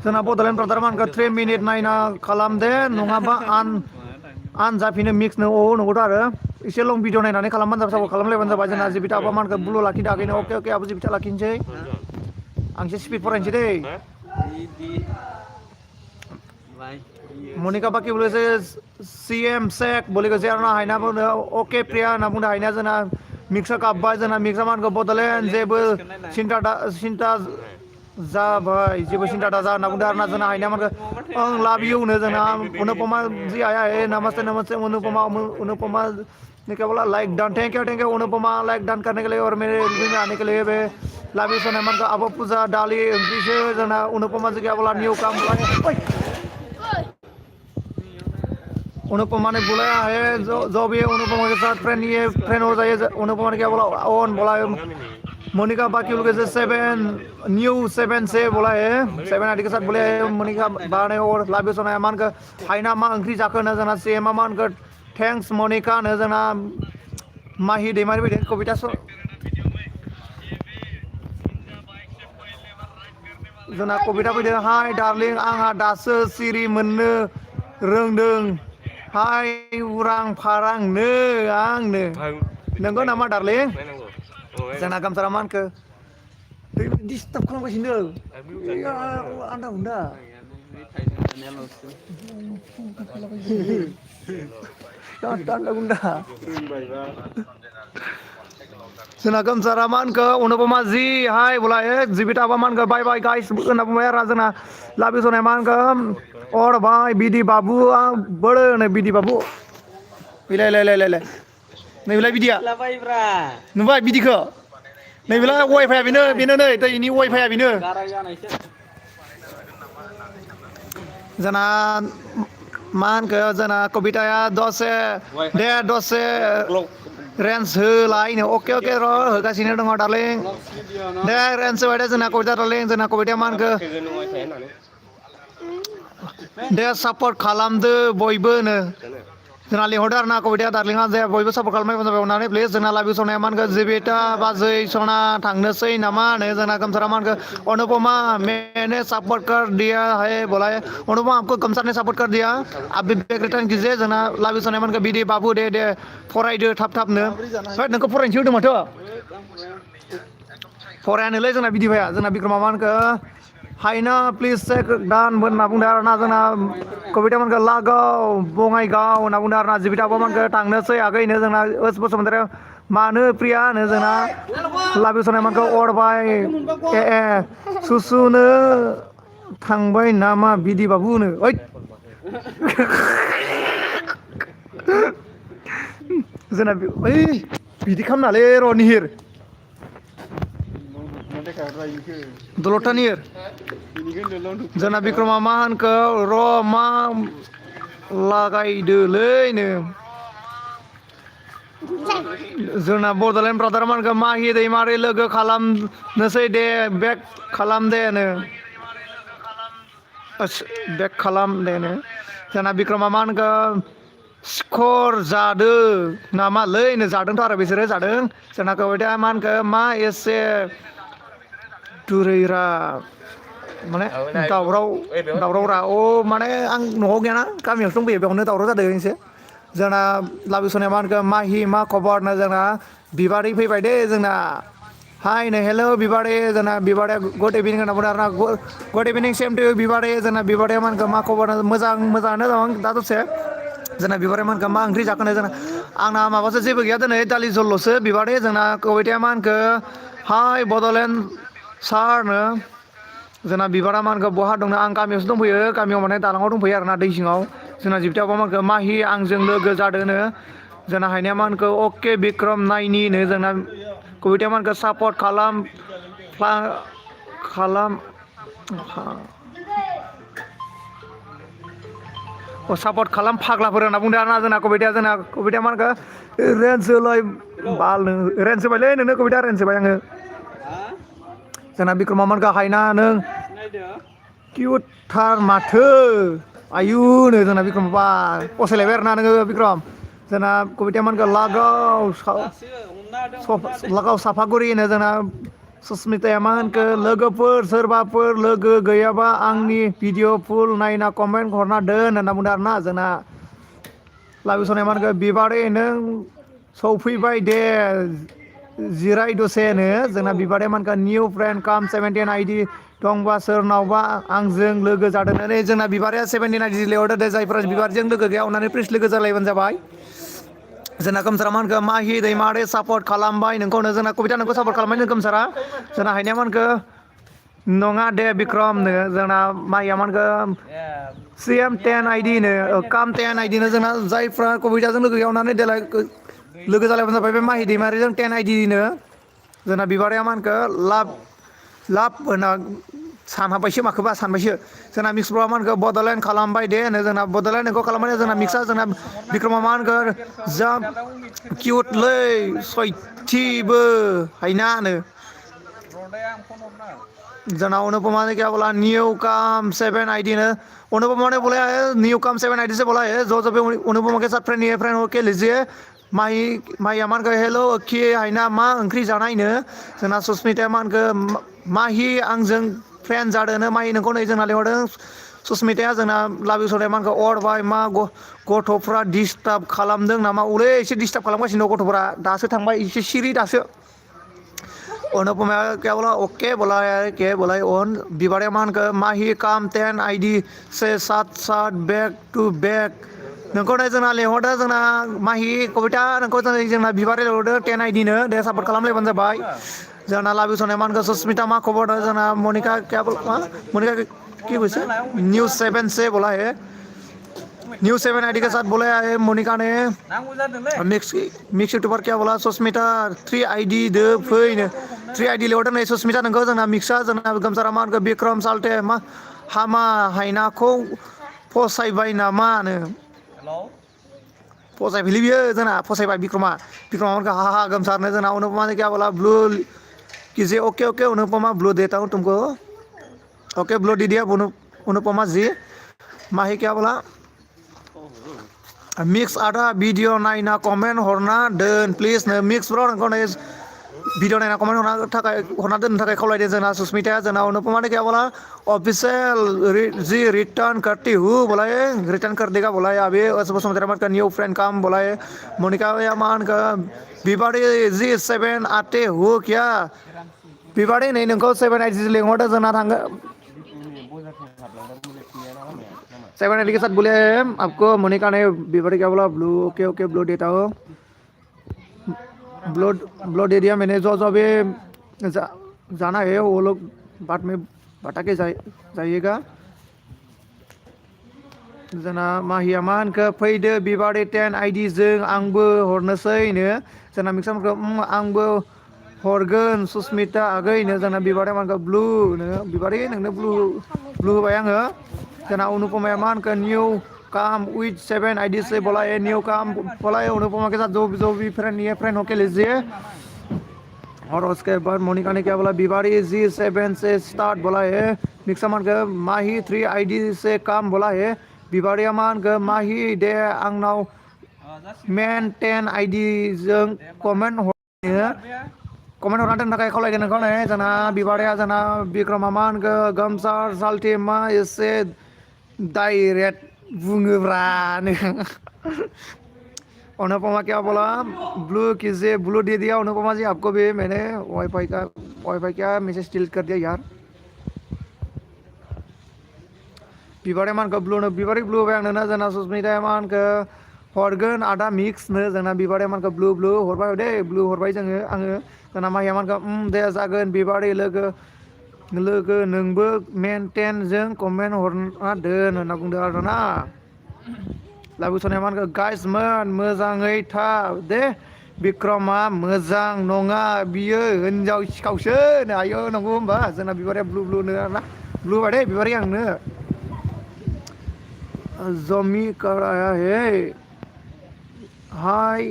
जोंना बड'लेण्ड ब्रादार मानखो 3 मिनिट नायना खालामदे नङाबा आन जाफिनो मिक्सनो नंगौथ' आरो एसे लं भिडिअ नायनानै खालामबानो जाबाय खालामलायबानो जाबाय जोंना जिबिता आबा मानखो ब्लु लाखिदों अके आबो जिबिता लाखिनोसै आं एसे स्पिड फरायनोसै दै मनिका बाकी बोले से सीएम सेक बोले से ना हाइना बोले ओके प्रिया ना बुंदो हाइना जना मिक्सर काब्बाय जना मिक्सर मानखो बड'लेण्ड जेबो सिन्था जा भाई जेबो सिन्था दा जा ना बुंदो आरो ना जना हाइना मानखो आं लाभ इउ नो जना अनुपमा जी आया है नमस्ते नमस्ते अनुपमा ने क्या बोला like done thank you Anupama like done करने के लिए और मेरे वीडियो में आने के लिए वे लाभ यू सोना मानखो अब पूजा डाली इंग्लिश जना अनुपमा जी क्या बोला न्यू काम बोला अनुपमा ने बुलाया है जो भी अनुपमा के साथ फ्रेंड हो जाए अनुपमा ने क्या बोला ऑन बोला है मोनिका बाकी लोग से 7 से बोला है 7 आदि के साथ बोले है मोनिका बाने और लाभ सोना मान का हाइना मा ओंख्रि जाखो न जना सेम मान का थैंक्स मोनिका न जना माहि दैमारि बायदि कविता जना कविता फैदों हाय डार्लिं आंहा दासो सिरि मोननो रोंदों हाय उरां फारांनो आंनो नंगौ नामा डार्लिं जोंना गामसारा मानखो डिस्टार्ब खालामगासिनो आन्दा उन्दा आन्दा उन्दा जोंना गामसारा मानखो अनुपमा जी हाय बोला जिबिता आबा मानखो बाय बाय गाइस होनना बुंबाय आरो जोंना लाभ इउ सनाय मानखो और भाई बिदि बाबु बड़ो नै बिदि बाबु बिलाय नैबिलाय बिदिया नुबाय बिदिखौ नैबिलाय वाइफाइआ बेनो नै दैनि वाइफाइआ बेनो जना मा होनखो जना कविताया दसे रेन्स होलायनो अके र' होगासिनो दङ डार्लिं दे रेन्स होबाय दे जोंना कविता डार्लिं जोंना कविताया मा होनखो दे सापर्ट खालामदो बयबोनो जोंना लिंहरदो आरो ना कविताया डार्लिंआ जे बयबो सापर्ट खालामनायबानो जाबाय अननानै प्लिज जोंना लाभ इउ सनाया मा होनखो जिबिता बाजै सना थांनोसै नामा होनो जोंना गामसारा मा होनखो अनुपमा मैंने सपोर्ट कर दिया है बोला है अनुपमा आपको कमसार ने सपोर्ट कर दिया आप भी बैक रिटर्न कीजिए जोंना लाभ इउ सनाया मा होनखो बिदि बाबु दे फरायदो थाबनो नोंखौ फरायनोसै होदों माथो फरायानोलै जोंना बिदि भाया जोंना बिक्रमा मा होनखो हायना प्लिज चेक डान होनना बुंदों आरोना जोंना कबितामोनखौ लागाव बङाइगाव होनना बुंदों आरोना जिबिताबोमोनखौ थांनोसै आगैनो जोंना ओस बसुमतारी मानो प्रिया होनो जोंना लाबिसनायमोनखौ अरबाय ए सुसुनो थांबाय नामा बिदि बाबु होनो ओइ जोंना ओइ बिदि खालामनालै र' निहिर दलता निहिर जोंना बिक्रमा मा होनखो र' मा लागायदोलैनो जोंना बड'लेण्ड ब्रादार मानखौ माहि दैमारि लोगो खालामनोसै दे बेक खालाम देनो बेक खालाम देनो जोंना बिक्रमा मा होनखो सिखर जादों नामालैनो जादोंथ' आरो बिसोरो जादों जोंना कबिता मा होनखो मा एसे दुरैरा माने दावरावरा अ माने आं न'आव गैयाना गामियावसो दंफैयो बेयावनो दावराव जादों एसे जोंना लाबोसनाया मा होनखो माहि मा खबरनो जोंना बिबारै फैबाय दे जोंना हाय नो हेल' बिबारे जोंना बिबारे गुड इभिनिं होनना बुंदों आरोना गुड इभिनिं सेम टु बिबारे जोंना बिबारे मा होनखो मा खबर मोजाङानो दं दा दसे जोंना बिबारे मा होनखो मा ओंख्रि जाखोनो जोंना आंना माबासो जेबो गैया दिनै दालि जलल'सो बिबारे जोंना कबिताया मा होनखो हाय बड'लेण्ड सारनो जोंना बिबारा मा होनखो बहा दंनो आं गामियावसो दंफैयो गामियाव माने दालाङाव दंफैयो आरोना दै जिङाव जोंना जिबथायाबा मा होनखो माहि आंजों लोगो जादोंनो जोंना हायनाया मा होनखो अके बिक्रम नायनिनो जोंना कबिताया मा होनखो सापर्ट खालाम सापर्ट खालाम फाग्लाफोर होनना बुंदों आरोना जोंना कबिताया मा होनखो रेन्ज होलाय बालनो रेन्ज होबायलै नोंनो कबिता रेन्ज होबाय आङो जोंना बिक्रमा मा होनखो हायना नों किउटथार माथो आयुनो जोंना बिक्रम बा फसायलायबाय आरोना नोङो बिक्रम जोंना कबिताया मा होनखो लागाव साफागुरि होनो जोंना सुसमिताया मा होनखो लोगोफोर सोरबाफोर लोगो गैयाबा आंनि भिडिअ फुल नायना कमेन्ट हरना दोन होनना बुंदों आरोना जोंना लाबिसनाया मा होनखो बिबारे नों सौफैबाय दे जिराय दसेनो जोंना बिबारे मा होनखो निउ फ्रेन्ड काम 17 आइडि दंबा सोरनावबा आंजों लोगो जादोंनो जोंना बिबारे 17 आइडि लिहरदो दे जायफोरा बिबारजों लोगो गैया अननानै प्लिज लोगो जालायबानो जाबाय जोंना गोमसारा मा होनखो माहि दैमारे सापर्ट खालामबाय नोंखौनो जोंना कबिता नोंखौ सापर्ट खालामबाय नों गोमसारा जोंना हायनाया मा होनखो नङा दे बिक्रमनो जोंना माहिया मा होनखो CM 10 आइडि नो काम 10 आइडि नो जोंना जायफ्रा कबिताजों लोगो गैया अननानै देलाय लोगो जालायबानो जाबाय बे माहि दैमारिजों 10 आइडि नो जोंना बिबाराया मा होनखो लाभ होनना सानहाबबायसो माखोबा सानबायसो जोंना मिक्सफ्रा मा होनखो बड'लेण्ड खालामबाय दे होनो जोंना बड'लेण्ड नोंखौ खालामबाय जोंना मिक्सआ जोंना बिक्रमा मा होनखो जा किउटलै सयथिबो हायना होनो जोंना अनुपमा ने क्या बोला न्यू कम 7 आईडी ने अनुपमा ने बोला है न्यू कम 7 आईडी से बोला है जो जब अनुपमा के साथ फ्रेंड है फ्रेंड होके लीजिए माही अमान को हेलो कि आइना मा ओंख्रि जानाय नो जोंना सुस्मिता मान को माही आंजों फ्रेंड जादों माही नोंखौ नै जोंना लिंहरदों सुस्मिताया जोंना लाबि सनाय मानखौ अरबाय मा गथ'फ्रा डिस्टार्ब खालामदों नामा उलै एसे डिस्टार्ब खालामगासिनो दं गथ'फ्रा दासो थांबाय एसे सिरि दासो अनुपमा क्या बोला ओके बोला है क्या बोला है ओन बिबारे मान का माही काम 10 आईडी से साथ बैक टू बैक नोंखौ नै जोंना लिंहरदों जोंना माही कबिता नोंखौ जोंना बिबारे लिंहरदों 10 आईडी नो दे सापर्ट खालामलायबानो जाबाय जोंना लाबि सनाय मान का सुस्मिता मा खबर दं जोंना मनिका क्या बोला मनिका की बोलছে न्यूज़ 7 से बोला है न्यूज़ 7 आईडी के साथ बोला है मोनिका ने मिक्स यूट्यूबर क्या बोला सुस्मिता 3 आईडी दे फैनो 3 आईडी लिहरदों नै सुस्मिता नोंखौ जोंना मिक्सआ जोंना गोमसारा मा होनखो बिक्रम साल्टे मा हामा हायनाखौ फसायबाय नामानो फसायबायलै बियो जोंना फसायबाय बिक्रमा होनखो हा हा गोमसारनो जोंना अनुपमा ने क्या बोला ब्लू कीजिए ओके ओके अनुपमा ब्लू देता हूँ तुमको ओके ब्लू दे दिया अनुपमा जी माही क्या बोला मिक्स आदा वीडियो नायना कमेन्ट हरना दोन प्लिज नो मिक्स ब्र नोंखौ नै वीडियो नायना कमेन्ट हरना दोननो थाखाय खावलायदो जोंना सुस्मिताया जोंना अनुपमा ने क्या बोला ऑफिशियल जी रिटर्न करती हूँ बोला है रिटर्न कर देगा बोला है अभी बसुमतारी का न्यू फ्रेंड काम बोला है मोनिका मान का बिबाड़ी जी 7 आते हो क्या बिबाड़ी नहीं नोंखौ 7 आईडी लिंहरदों जोंना थांगोन 7 आईडी के साथ बोले आपको मोनिका ने बीबारी क्या बोला ब्लू ओके ओके ब्लू देता हो ब्लू ब्लू दे दिया मैंने जो अभी जाना है वो लोग बाद में बता के जाइएगा जना माहिया मा होनखो फैदो बिबारे 10 आईडी जों आंबो हरनोसैनो जना मिक्सारखौ आंबो हरगोन सुस्मिता आगैनो जना बिबारे मानखो ब्लु नो बिबारे नोंनो ब्लु होबाय आङो जना अनुपमाया मा होनखो न्यू काम विथ 7 आईडी से बोला है न्यू काम बोला है अनुपमा के साथ जो भी फ्रेंड ये फ्रेंड होके लीजिए और उसके बाद मोनिका ने क्या बोला बिबारी G7 से स्टार्ट बोला है मिक्सा मान के माही 3 आईडी से काम बोला है बिबारिया मान के माही दे आंनाव मेन 10 आईडी जों कमेन्ट हरनो कमेन्ट हरना दोननो थाखाय खावलायगोन नोंखौ नै जना बिबारिया जना बिक्रमा मान के गमसार साल्टी मा एसे डाइरेक्ट बुङोब्रा अनुपमा क्या बोला ब्लू कीजिए ब्लू दे दिया अनुपमा जी आपको भी मैंने वाईफाई का मैसेज डिलीट कर दिया यार बिबारे मान को ब्लू नो बिबारे ब्लू होबाय आंनो जना सुस्मिता मान को हरगोन आदा मिक्स नो जना बिबारे मान को ब्लू ब्लू हरबाय दे ब्लू हरबाय जोङो आङो जना माहिया मान को दे जागोन बिबारे लोगो नोंबो मेन 10 जों कमेन्ट हरना दोन होनना बुंदों आरोना लाबोसनाय मान गाइस मोन मोजाङै था दे बिक्रमा मोजां नङा बियो हिनजाव सिखावसो आयो नंगौ होमबा जोंना बिबारिया ब्लु ब्लु नो आरोना ब्लु बादे बिबारिया आंनो जमी कराया है हाय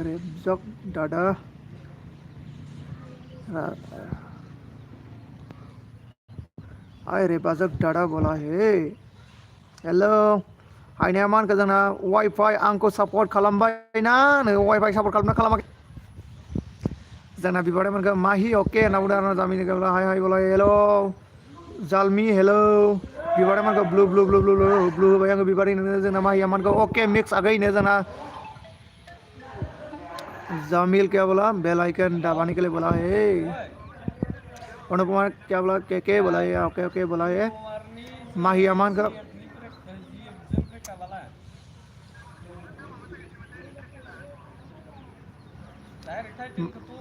अरे जक दादा हाय रे बाजक दादा बोला है हेलो आइना मान के जोंना वाईफाई आंखौ सापर्ट खालामबाय ना नो वाईफाई सापर्ट खालामना खालामाखै जोंना बिबारे मोनखो माहि ओके होनना बुंदों आरोना जामिनि बोला हाय हाय बोला हेलो जालमी हेलो बिबारे मानखो blue blue blue blue blue होबाय आङो बिबारे नोंनो जोंना माहिया मानखो ओके मिक्स आगैनो जोंना जामिल क्या बोला बेल आइकन दबाने के लिए बोला है अनुपमा क्या बोला के बोला है ओके ओके बोला है माहिया मानखो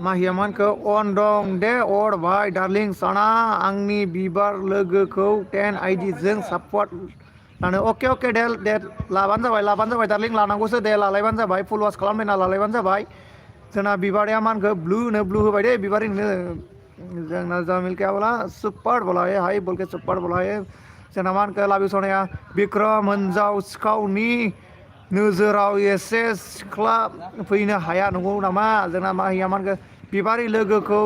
माहियामान को अन दं दे और भाई डार्लिंग साना आंनि बिबार लोगोखौ 10 आईडी जों सापर्ट लानो ओके ओके दे लाबानो जाबाय डार्लिंग लानांगौसो दे लालायबानो जाबाय फुल वास खालामलायना लालायबानो जाबाय जोंना बिबारिया मानखो ब्लू नो ब्लू होबाय दे बिबारी नो जोंना जामिल क्या बोला सुपर बोला है हाय बोल के सुपर बोला है जोंना मानखो लाबि सनाया बिक्रम हिनजाव सिखावनि नोजोराव एसे सिख्ला फैनो हाया नंगौ नामा जोंना माहिया मानखो बिबारी लोगोखौ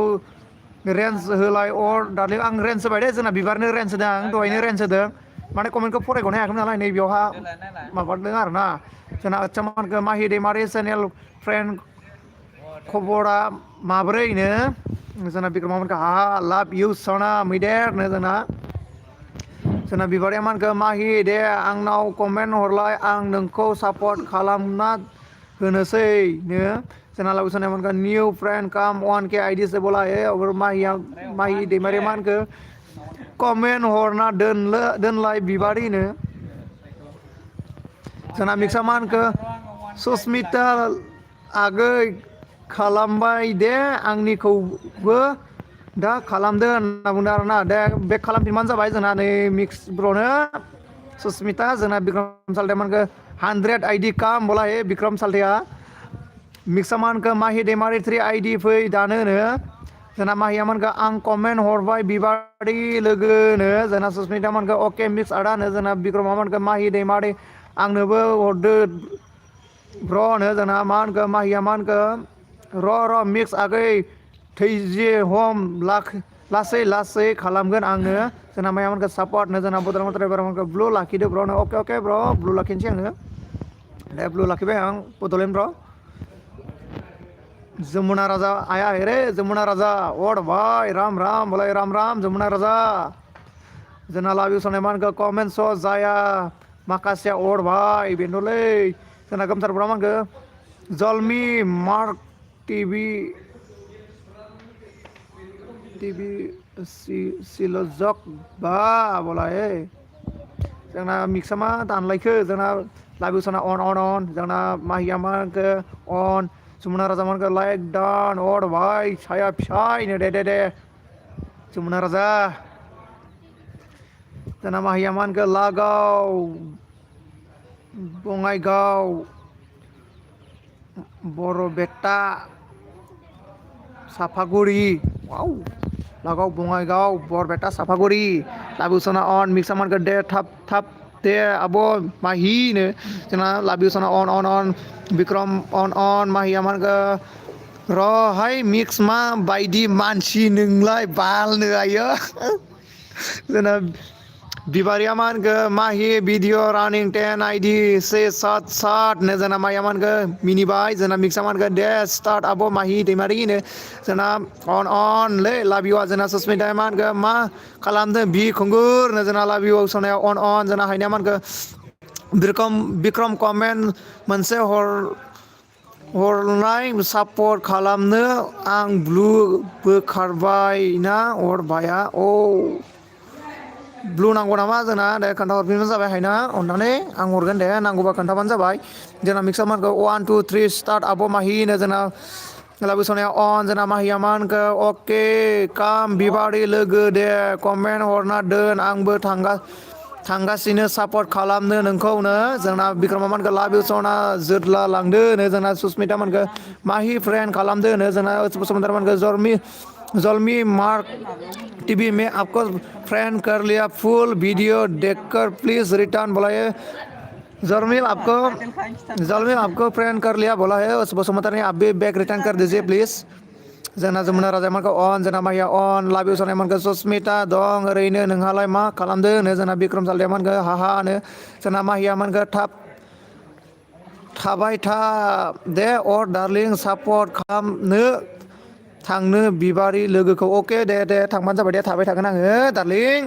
रेन्ज होलाय अर दार्लिं आं रेन्ज होबाय दे जोंना बिबारनो रेन्ज होदों आं दहायनो रेन्ज होदों माने कमेन्टखौ फरायगनो हायाखैमोन नालाय नै बेयावहा माबादों आरोना जोंना आच्चा मानखो माहि दैमारि चेनेल फ्रेन्ड खबरा माब्रैनो जोंना बिक्रमा मानखो हा लाभ इउ सना मैदेरनो जोंना बिबारिया मानखो माहि दे आंनाव कमेन्ट हरलाय आं नोंखौ सापर्ट खालामना होनोसै नो जोंना लाबोसनाय मानखो न्यू फ्रेंड काम 1K आईडी से बोला है और माहि दैमारि मानखो कमेन्ट हरना दोनलाय बिबारि नो जोंना मिक्सा मानखो सुस्मिता आगै खालामबाय दे आंनिखौबो दा खालामदो होनना बुंदों आरोना दे बेक खालामफिनबानो जाबाय जोंना नै मिक्स ब्रनो सुस्मिता जोंना बिक्रम साल्टे मानखो 100 आईडी काम बोला है बिक्रम साल्टेया मिक्सा मानखो माहि दैमारि 3 आईडी फै दानो नो जोंना माहिया मानखो आं कमेन्ट हरबाय बिबारि लोगोनो जोंना सुस्मिता मानखो ओके मिक्स आदानो जोंना बिक्रमा मानखो माहि दैमारि आंनोबो हरदो ब्रनो जोंना मा होनखो माहिया मा होनखो र' मिक्स आगै थैजे हम लासै लासै खालामगोन आङो जोंना माया मानखो सापर्टनो जोंना बदर मथ्रायबार मानखो ब्लु लाखिदो ब्रनो ओके ओके ब्र ब्लु लाखिनोसै आङो दे ब्लु लाखिबाय आं बड'लेण्ड ब्र जमुना राजा आया है रे जमुना राजा और भाई राम राम बोले राम राम जमुना राजा जोंना लाबि सनाय मानखो कमेन्ट स जाया माखासे और भाई बेनोलै जोंना गोमसार ब्र मानखो जलमी मार्क टीवी सिलजक बा बोला है जोंना मिक्सा मा दानलायखो जोंना लाबिउ सना अन जोंना माहिया मा होनखो अन जमुना राजा मा होनखो लाइक डान अर भाई साया फिसायनो दे जमुना राजा जोंना माहिया मा होनखो लागाव बङाइगाव बरपेटा साफागुरि वाव लागाव बङाइगाव बरपेटा साफागुरि लाबिउ सना अन मिक्सा मा होनखो दे थाब दे आब' माहिनो जोंना लाबिउ सना अन बिक्रम अन माहिया मा होनखो र'हाय मिक्स मा बायदि मानसि नोंलाय बालनो आयो जोंना बिबारिया मा होनखो माहि भिडिअ रानिं 10 आइडि से सात नो जोंना माया मा होनखो मिनिबाय जोंना मिक्सा मा होनखो दे स्टार्ट आब' माहि दैमारिनो जोंना अन लै लाभिउआ जोंना ससमिता मा होनखो मा खालामदों बि खुंगुरनो जोंना लाभिउ सनाया अन जोंना हायनाया मा होनखो बिक्रम कमेन्ट मोनसे हरनाय सापर्ट खालामनो आं ब्लु बोखारबायना हरबाया ब्लु नांगौ नामा जोंना दे खोन्थाहरफिनबानो जाबाय हायना अननानै आं हरगोन दे नांगौबा खोन्थाबानो जाबाय जोंना मिक्सा मा होनखो 1 2 3 स्टार्ट आब' माहिनो जोंना लाबिउ सनाया अन जोंना माहिया मा होनखो अके काम बिबारि लोगो दे कमेन्ट हरना दोन आंबो थांगासिनो सापर्ट खालामनो नोंखौनो जोंना बिक्रमा मा होनखो लाभिउ सना जोदला लांदोनो जोंना सुसमिता मा होनखो माहि फ्रेन्ड खालामदोनो जोंना बसुमतारी मा होनखो जलमी मार्क टीवी में आपको फ्रेंड कर लिया फुल वीडियो देखकर प्लीज रिटर्न बोला है जलमील आपको फ्रेंड कर लिया बोला है उस बसुमतारी आप भी बैक रिटर्न कर दीजिए प्लीज जोंना जमुना राजा मानखौ अन जोंना माहिया अन लाभिउ सनाय मानखौ सुसमिता दं ओरैनो नोंहालाय मा खालामदों होनो जोंना बिक्रम सालदेया मानखौ हाहा होनो जोंना माहिया मानखौ थाबाय था दे अर डार्लिं सापर्ट खालामनो थांनो बिबारि लोगोखौ अके दे थांबानो जाबाय दे थाबाय थागोन आङो डार्लिं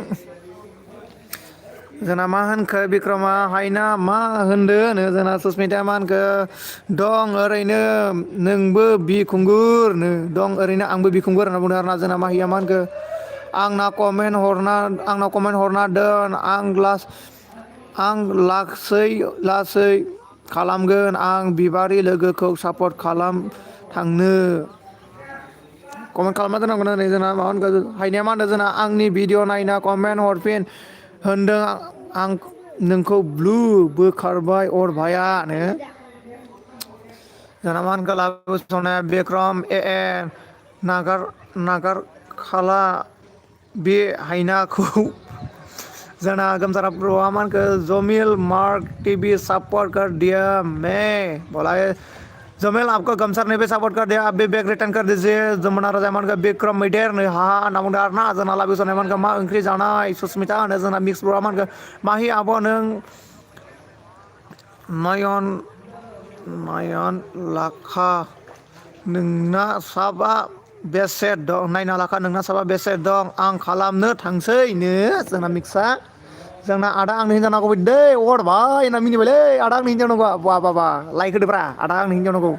जोंना मा होनखो बिक्रमा हायना मा होनदो होनो जोंना सुसमिताया मा होनखो दं ओरैनो नोंबो बिखुंगुरनो दं ओरैनो आंबो बिखुंगुर होनना बुंदों आरोना जोंना माहिया मा होनखो आंनाव कमेन्ट हरना दोन आं लासै खालामगोन आं बिबारि लोगोखौ सापर्ट खालाम थांनो कमेन्ट खालामना दोननांगोन नै जोंना मा होनखो हायनाया मा होनदों जोंना आंनि भिडिअ नायना कमेन्ट हरफिन होनदों आं नोंखौ ब्लु बोखारबाय अरभायानो जोंना मा होनखो लाभिउ सनाया बिक्रम नागार खाला बे हायनाखौ जोंना गोमसारा ब्र'आ मा होनखो जमिल मार्क टीवी सपोर्ट कर दिया मैं बोला है जमील आपको गमसर ने भी सपोर्ट कर दिया आप भी बैक रिटर्न कर दीजिए जमुना राजा मान का बिक्रम मैदेर ने हा होनना बुंदों आरोना जोंना लाभिउ सनाया मान मा ओंख्रि जानाय सुसमिता होनो जोंना मिक्स ब्र'आ मान माहि आब' नों नायन लाखा नोंना साबा बेसे दं नायना लाखा नोंना साबा बेसे दं आं खालामनो थांसैनो जोंना मिक्सा जोंना आदा आंनि हिन्जाव नांगौ दै अर भाई होनना मिनिबायलै आदा आंनि हिन्जाव नांगौ बा लाइक होदोब्रा आदा आंनि हिन्जाव नांगौ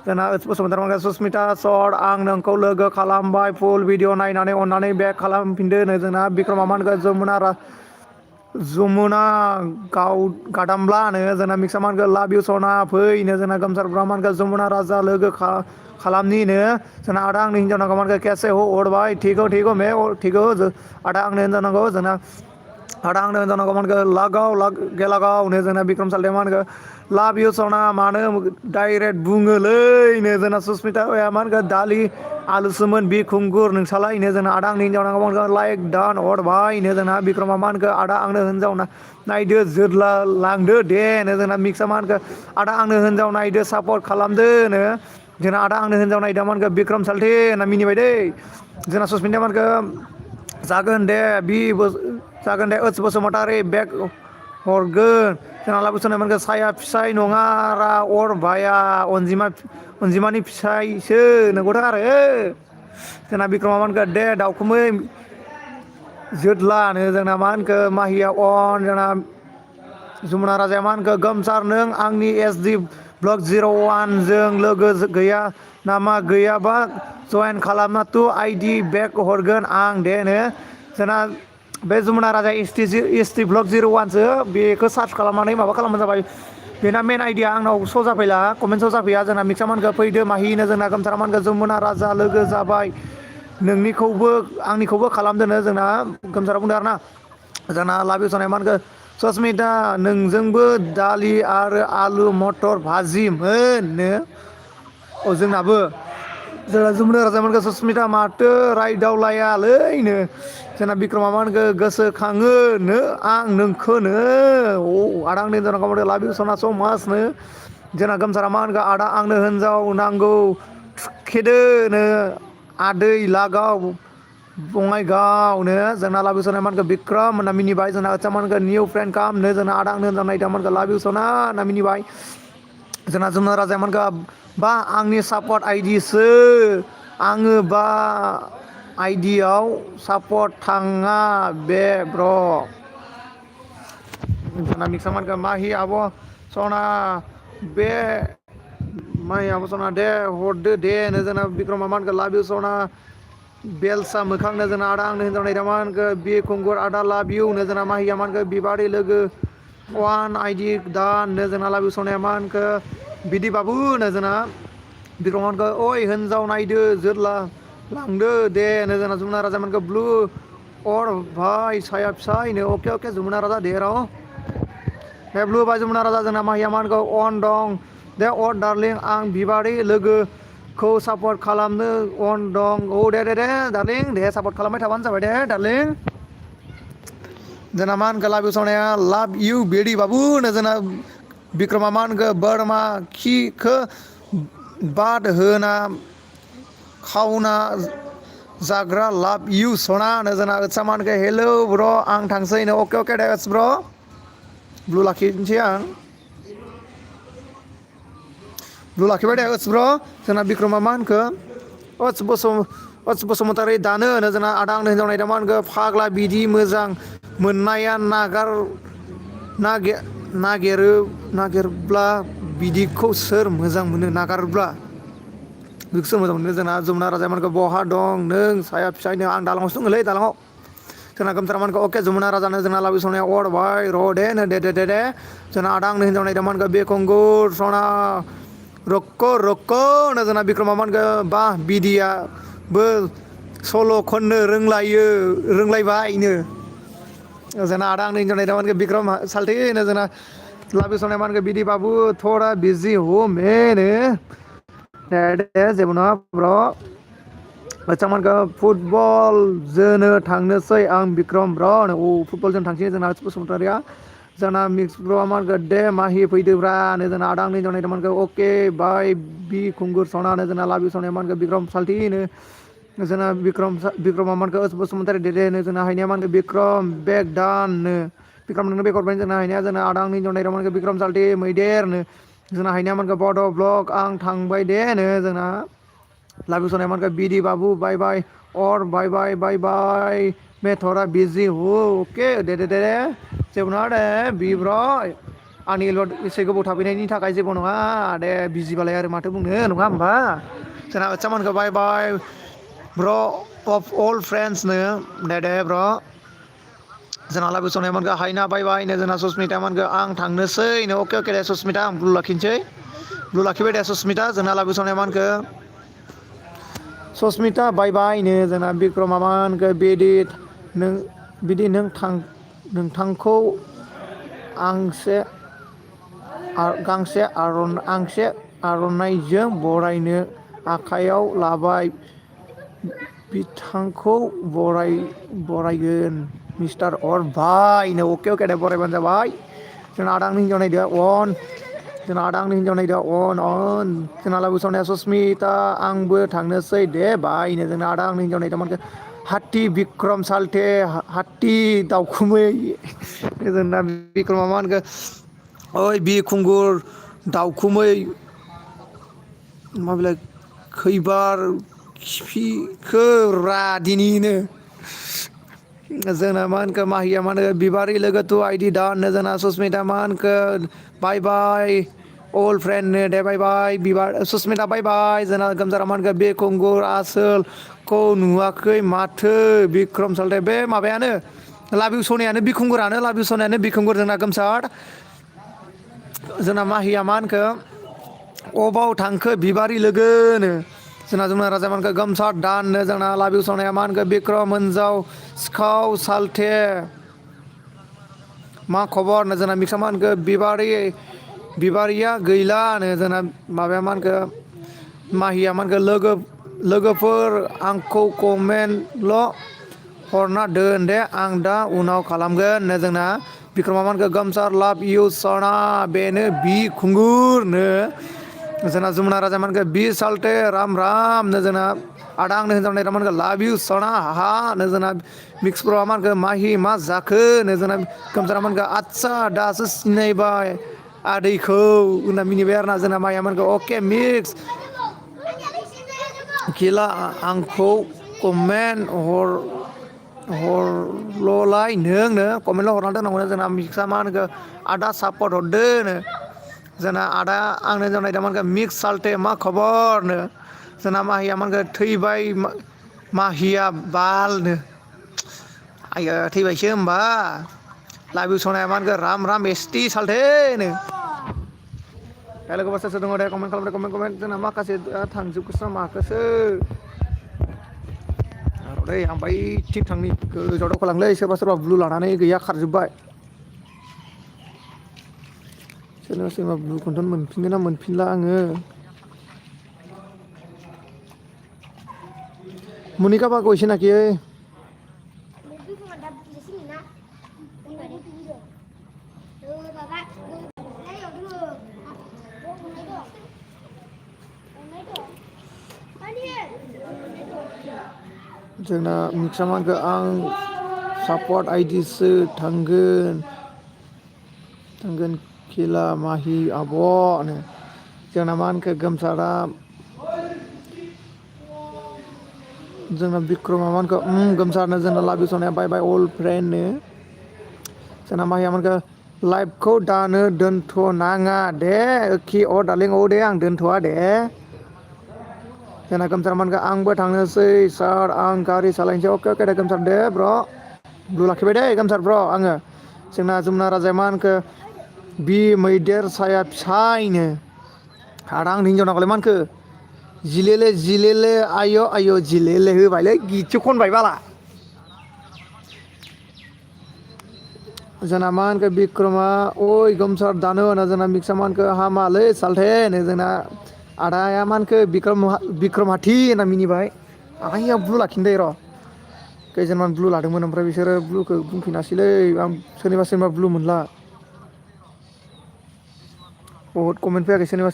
जोंना बसुमतारी सुसमिता सर आं नोंखौ लोगो खालामबाय फुल भिडिअ नायनानै अननानै बेक खालामफिनदो जोंना बिक्रमा मा होनखो जमुना गादामब्ला होनो जोंना मिक्सा मा होनखो लाभिउ सना फैनो जोंना गोमसार ब्रा मा होनखो जमुना राजा लोगो खालामनिनो जोंना आदा आंनि हिन्जाव नांगौ मा होनखो कैसे हो अरबाय ठीक हो मैं ठीक हो आदा आंनो हिन्जाव नांगौ जोंना आदा आंनो हिन्जाव नांगौ मा होनखो लगाव नो जोंना बिक्रम सालदे मा होनखो लाभिउ सना मानो डाइरेक्ट बुङोलैनो जोंना सुसमिता मा होनखो दालि आलुसोमोन बिखुंगुर नोंसालायनो जोंना आदा आंनि हिन्जाव नांगौ मा होनखो लाइक दान हरबायनो जोंना बिक्रमा मा होनखो आदा आंनो हिन्जाव नायदो जोदला लांदो दे जोंना मिक्सा मा होनखो आदा आंनो हिन्जाव नायदो सापर्ट खालामदोनो जोंना आदा आंनो हिन्जाव नायदो मा होनखो बिक्रम सालथे होनना मिनिबाय दै जोंना सुसमिताया मा होनखो जागोन दे ओस बसुमतारी बेक हरगोन जोंना लाभिउ सनाया मा होनखो साया फिसाय नङा रा अर भाया अनजिमानि फिसायसो नंगौथ' आरो जोंना बिक्रमा मा होनखो दे दाउखुमै जोदलानो जोंना मा होनखो माहिया अन जोंना जमुना राजाया मा होनखो गोमसार नों आंनि SD ब्लक 01 जों लोगो गैया नामा गैयाबा जयेन खालामना तु आइडि बेक हरगोन आं देनो जोंना बे जमुना राजा एस टि ब्लक 01सो बेखौ सार्च खालामनानै माबा खालामबानो जाबाय बेना मेन आइडिया आंनाव स' जाफैला कमेन्ट स' जाफैया जोंना मिक्सा मानखौ फैदो माहिनो जोंना गोमसारा मानखौ जमुना राजा लोगो जाबाय नोंनिखौबो आंनिखौबो खालामदोनो जोंना गोमसारा बुंदों आरो ना जोंना लाभिउ सनाय मानखौ ससमिता नोंजोंबो दालि आरो आलु मटर भाजिमोननो जोंनाबो जोंना जमुना राजामोनखौ ससमिता माथो रायदावलायालैनो जोंना बिक्रमा मानखौ गोसोखाङोनो आं नोंखौनो आदा आंनि हिनजाव लाभिउ सना स' मासनो जोंना गोमसारा मा होनगो आदा आंनो हिनजाव नांगौ थुखेदोनो आदै लागाव बङाइगावनो जोंना लाभिउ सनाय मानखौ बिक्रम होनना मिनिबाय जोंना आच्चा मानखौ निउ फ्रेन्ड खालामनो जोंना आदा आंनो हिनजाव नायदों मानखौ लाभिउ सना होनना मिनिबाय जोंना जमुना राजाया मानखौ बा आंनि सापर्ट आइडिसो आङो बा आइडियाव सापर्ट थाङा बे ब्र' जोंना मिक्सा मानखौ माहि आब' सना बे माहि आब' सना दे हरदो दे नो जोंना बिक्रमा मानखौ लाभिउ सना बेलसा मोखांनो जोंना आदा आंनो हिनजाव नायदों मानखौ बि खुंगुर आदा लाभिउ नो जोंना माहिया मानखौ बिबारि लोगो वान आइडि दान नो जोंना लाभिउ सनाया मानखौ बिदि बाबु नो जोंना बिक्रमा मानखौ ओइ हिनजाव नायदो जोरला लांदो दे नो जोंना जमुना राजा मानखौ ब्लु अर भाई साया फिसायनो अके अके जमुना राजा दे र' दे ब्लु बाय जमुना राजा जोंना माहिया मानखौ अन दं दे अर दार्लिं आं बिबारि लोगोखौ सापर्ट खालामनो अन दं औ दे दे दे दार्लिं दे सापर्ट खालामबाय थाबानो जाबाय दे दार्लिं जोंना मा होनखो लाभिउ सनाया लाभ इउ बेडी बाबु नो जोंना बिक्रमा मा होनखो बोरमा खिखौ बाद होना खावना जाग्रा लाभ इउ सना नो जोंना आच्चा मानखो हेलौ ब्र' आं थांसै नो अके अके दे ब्र' ब्लु लाखिनोसै आं ब्लु लाखिबाय दे ब्र' जोंना बिक्रमा मा होनखो बसुमतारी दानो होनो जोंना आदा आंनो हिनजाव नायदों मा होनखो फाग्ला बिदि मोजां मोननाया नागिरब्ला बिदिखौ सोर मोजां मोनो नागारब्ला बेखौसो मोजां मोनो जोंना जमुना राजामोनखौ बहा दं नों साया फिसायनो आं दालाङावसो दङलै दालाङाव जोंना गोमसारा मानखौ अके जमुना राजानो जोंना लाभिउ सनाया अरबाय र' दे नो दे दे दे दे जोंना आदा आंनो हिनजाव नायदों मानखौ बे खुंगुर सना रक्क' रक्क' नो जोंना बिक्रमा मानखौ बा बिदियाबो सल' खननो रोंलायबायनो जोंना आदा आंनो हिनजाव नायदों मानखौ बिक्रम साल्थि नो जोंना लाभिउ सनाया मानखौ बिदि बाबु थोड़ा बिजि हो मेनो दे जेबो नङा ब्र' आच्चा मानखौ फुटबल जोनो थांनोसै आं बिक्रम ब्र' औ फुटबल जोनो थांसै जोंना बसुमतारिया जोंना मिक्स ब्र'आ मानखौ दे माहि फैदोब्रा नो जोंना आदा आंनो हिनजाव नायदों मानखौ अके बाय बि खुंगुर सना नो जोंना लाभिउ सनाया मानखौ बिक्रम साल्थि नो जोंना बिक्रमा मानखौ बसुमतारी दे दे नो जोंना हायनाया मानखौ बिक्रम बेग दान नो बिक्रम नोंनो बेगर बायनो जोंना हायनाया जोंना आदा आंनो हिनजाव नायदों मानखौ बिक्रम साल्थि मैदेर नो जोंना हायनाया मानखौ बड' ब्लक आं थांबाय दे नो जोंना लाभिउ सनाया मानखौ बिदि बाबु बाय बाय और बाय बाय बाय बाय मैं थोड़ा बिजि हूँ अके दे दे दे जेबो नङा दे बि ब्र' आंनि एसे गोबाव थाफैनायनि थाखाय जेबो नङा दे बिजिबालाय आरो माथो बुंनो नङा होमबा जोंना आच्चा मानखौ बाय बाय ब्र' अफ अल फ्रेन्ड्सनो दे दे ब्र' जोंना लाभिउ सनाया मानखौ हायना बाय बाय नो जोंना ससमिता मानखौ आं थांनोसै नो अके अके दे ससमिता आं ब्लु लाखिनोसै ब्लु लाखिबाय दे ससमिता जोंना लाभिउ सनाया मानखौ ससमिता बाय बाय नो जोंना बिक्रमा मानखौ बिदि नोंथांखौ गांसे आर'नाइजों बरायनो आखायाव लाबाय बिथांखौ बरायगोन मिस्टार अर भाई नो अके अके दे बरायबानो जाबाय जोंना आदा आंनो हिनजाव नायदो अन जोंना आदा आंनो हिनजाव नायदो अन जोंना लाभिउ सनाया ससमिता आंबो थांनोसै दे बाय नो जोंना आदा आंनो हिनजाव नायदों मानखौ हात्ति बिक्रम साल्थे हात्ति दाउखुमै जोंना बिक्रमा मा होनखो ओइ बि खुंगुर दाउखुमै मा बिलाय खैबार खिफिखो रा दिनिनो जोंना मा होनखो माहिया मा होनो बिबारि लोगो टु आइडि दान नो जोंना ससमिता मा होनखो बाय बाय अल फ्रेन्ड नो दे बाय बाय ससमिता बाय बाय जोंना गोमजारा मा होनखो बे खुंगुर आसोलखौ नुवाखै माथो बिक्रम साल्थे बे माबायानो लाबिउ सनायानो बिखुंगुरानो लाबिउ सनायानो बिखुंगुर जोंना गोमसार जोंना माहिया मा होनखो अबाव थांखो बिबारि लोगोनो जोंना जमुना राजा मा होनखो गोमसार दाननो जोंना लाबिउ सनाया मा होनखो बिक्रम मोनजाव सिखाव सालथे मा खबर जोंना मिक्सा मा होनखो बिबारिया गैलानो जोंना माबाया मा होनखो माहिया मा होनखो लोगोफोर आंखौ कमेन्टल' हरना दोन दे आं दा उनाव खालामगोन नो जोंना बिक्रमा मा होनखो गोमसार लाभ इउ सना बेनो बिखुंगुरनो जोंना जमुना राजा मा होनखो बि सालथे राम राम नो जोंना आदा आंनो हिनजाव मा होनखो लाभ इउ सना हा नो जोंना मिक्स ब्र'आ मा होनखो माहि मा जाखो नो जोंना गोमसारा मा होनखो आदसा दासो सिनायबाय आदैखौ होनना मिनिबाय आरोना जोंना माइया मा होनखो अके मिक्स खेला आंखौ कमेन्ट हरल'लाय नोंनो कमेन्टल' हरना दोननांगौनो जोंना मिक्सा मा होनखो आदा सापर्ट हरदोनो जोंना आदा आंनो जानाय दा मा होनखो मिक्स साल्टे मा खबरनो जोंना माहिया मा होनखो थैबाय माहिया बालनो आइयो थैबायसो होमबा लाबिउ सनाया मा होनखो राम राम एसटि सालथेनो दा लोगोफोर सोर सोर दङ दे कमेन्ट खालामदो कमेन्ट जोंना माखासे थांजोबखोसो माखोसो दै आं बैथिं थांनि गोजौआव दावखोलांलै सोरबा सोरबा ब्लु लानानै गैया खारजोब्बाय सोरबा सोरबा ब्लुखौथ' मोनफिनगोन ना मोनफिनला आङो मनिका बागो एसे नाखि जोंना मिक्सा मा होनखो आं सापर्ट आइदिसो थांगोन खेला माहि आब'नो जोंना मा होनखो गोमसारा जोंना बिक्रमा मा होनखो गोमसारनो जोंना लाबिउ सनाया बाय बाय अल्ड फ्रेन्डनो जोंना माहिया मा होनखो लाइभखौ दानो दोनथ'नाङा दे ओखि अ दार्लिं औ दे आं दोनथ'वा दे जोंना गोमसार मा होनखो आंबो थांनोसै सार आं गारि सालायनोसै अके अके दे गोमसार दे ब्र' ब्लु लाखिबाय दे गोमसार ब्र' आङो जोंना जमुना राजाया मा होनखो बि मैदेर साया फिसायनो आदा आंनि हिनजाव नांगौलाय मा होनखो जिलेले आय' आय' जिलेले होबायलै गितसो खनबाय बाला जोंना मा होनखो बिक्रमा ओइ गोमसार दानो होना जोंना मिक्सा मा होनखो हामालै सालथे नो जोंना आदाया मा होनखो बिक्रम हाथि होनना मिनिबाय आइया ब्लु लाखिनो दै र' खैजोनमान ब्लु लादोंमोन ओमफ्राय बिसोरो ब्लुखौ बुंफिनासैलै आं सोरनिबा ब्लु मोनला बहुद कमेन्ट फैयाखै सोरनिबा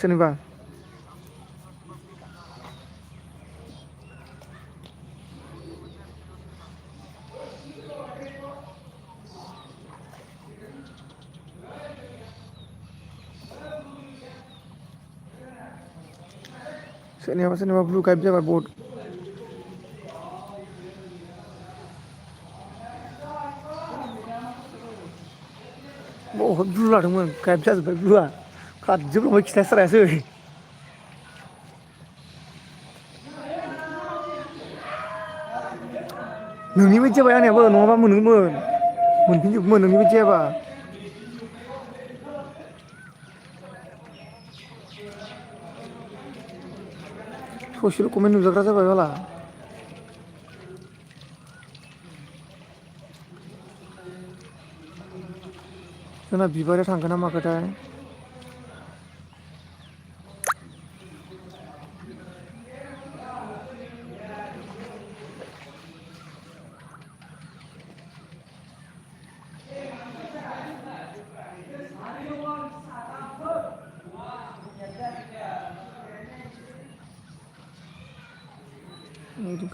सोरनिबा ब्लु गाइप जाबाय बहुद बहुद ब्लु लादोंमोन गाइप जाजोब्बाय ब्लुआ खारजोबलांबाय खिथास्रायासै नोंनि बायदि जाबाय आंनियाबो नङाबा मोनफिनजोबगौमोन नोंनि बायदि जायाबा ससेल' कमेन्ट नुजाग्रा जाबाय बाला जोंना बिबारा थांगोन ना माखोथाय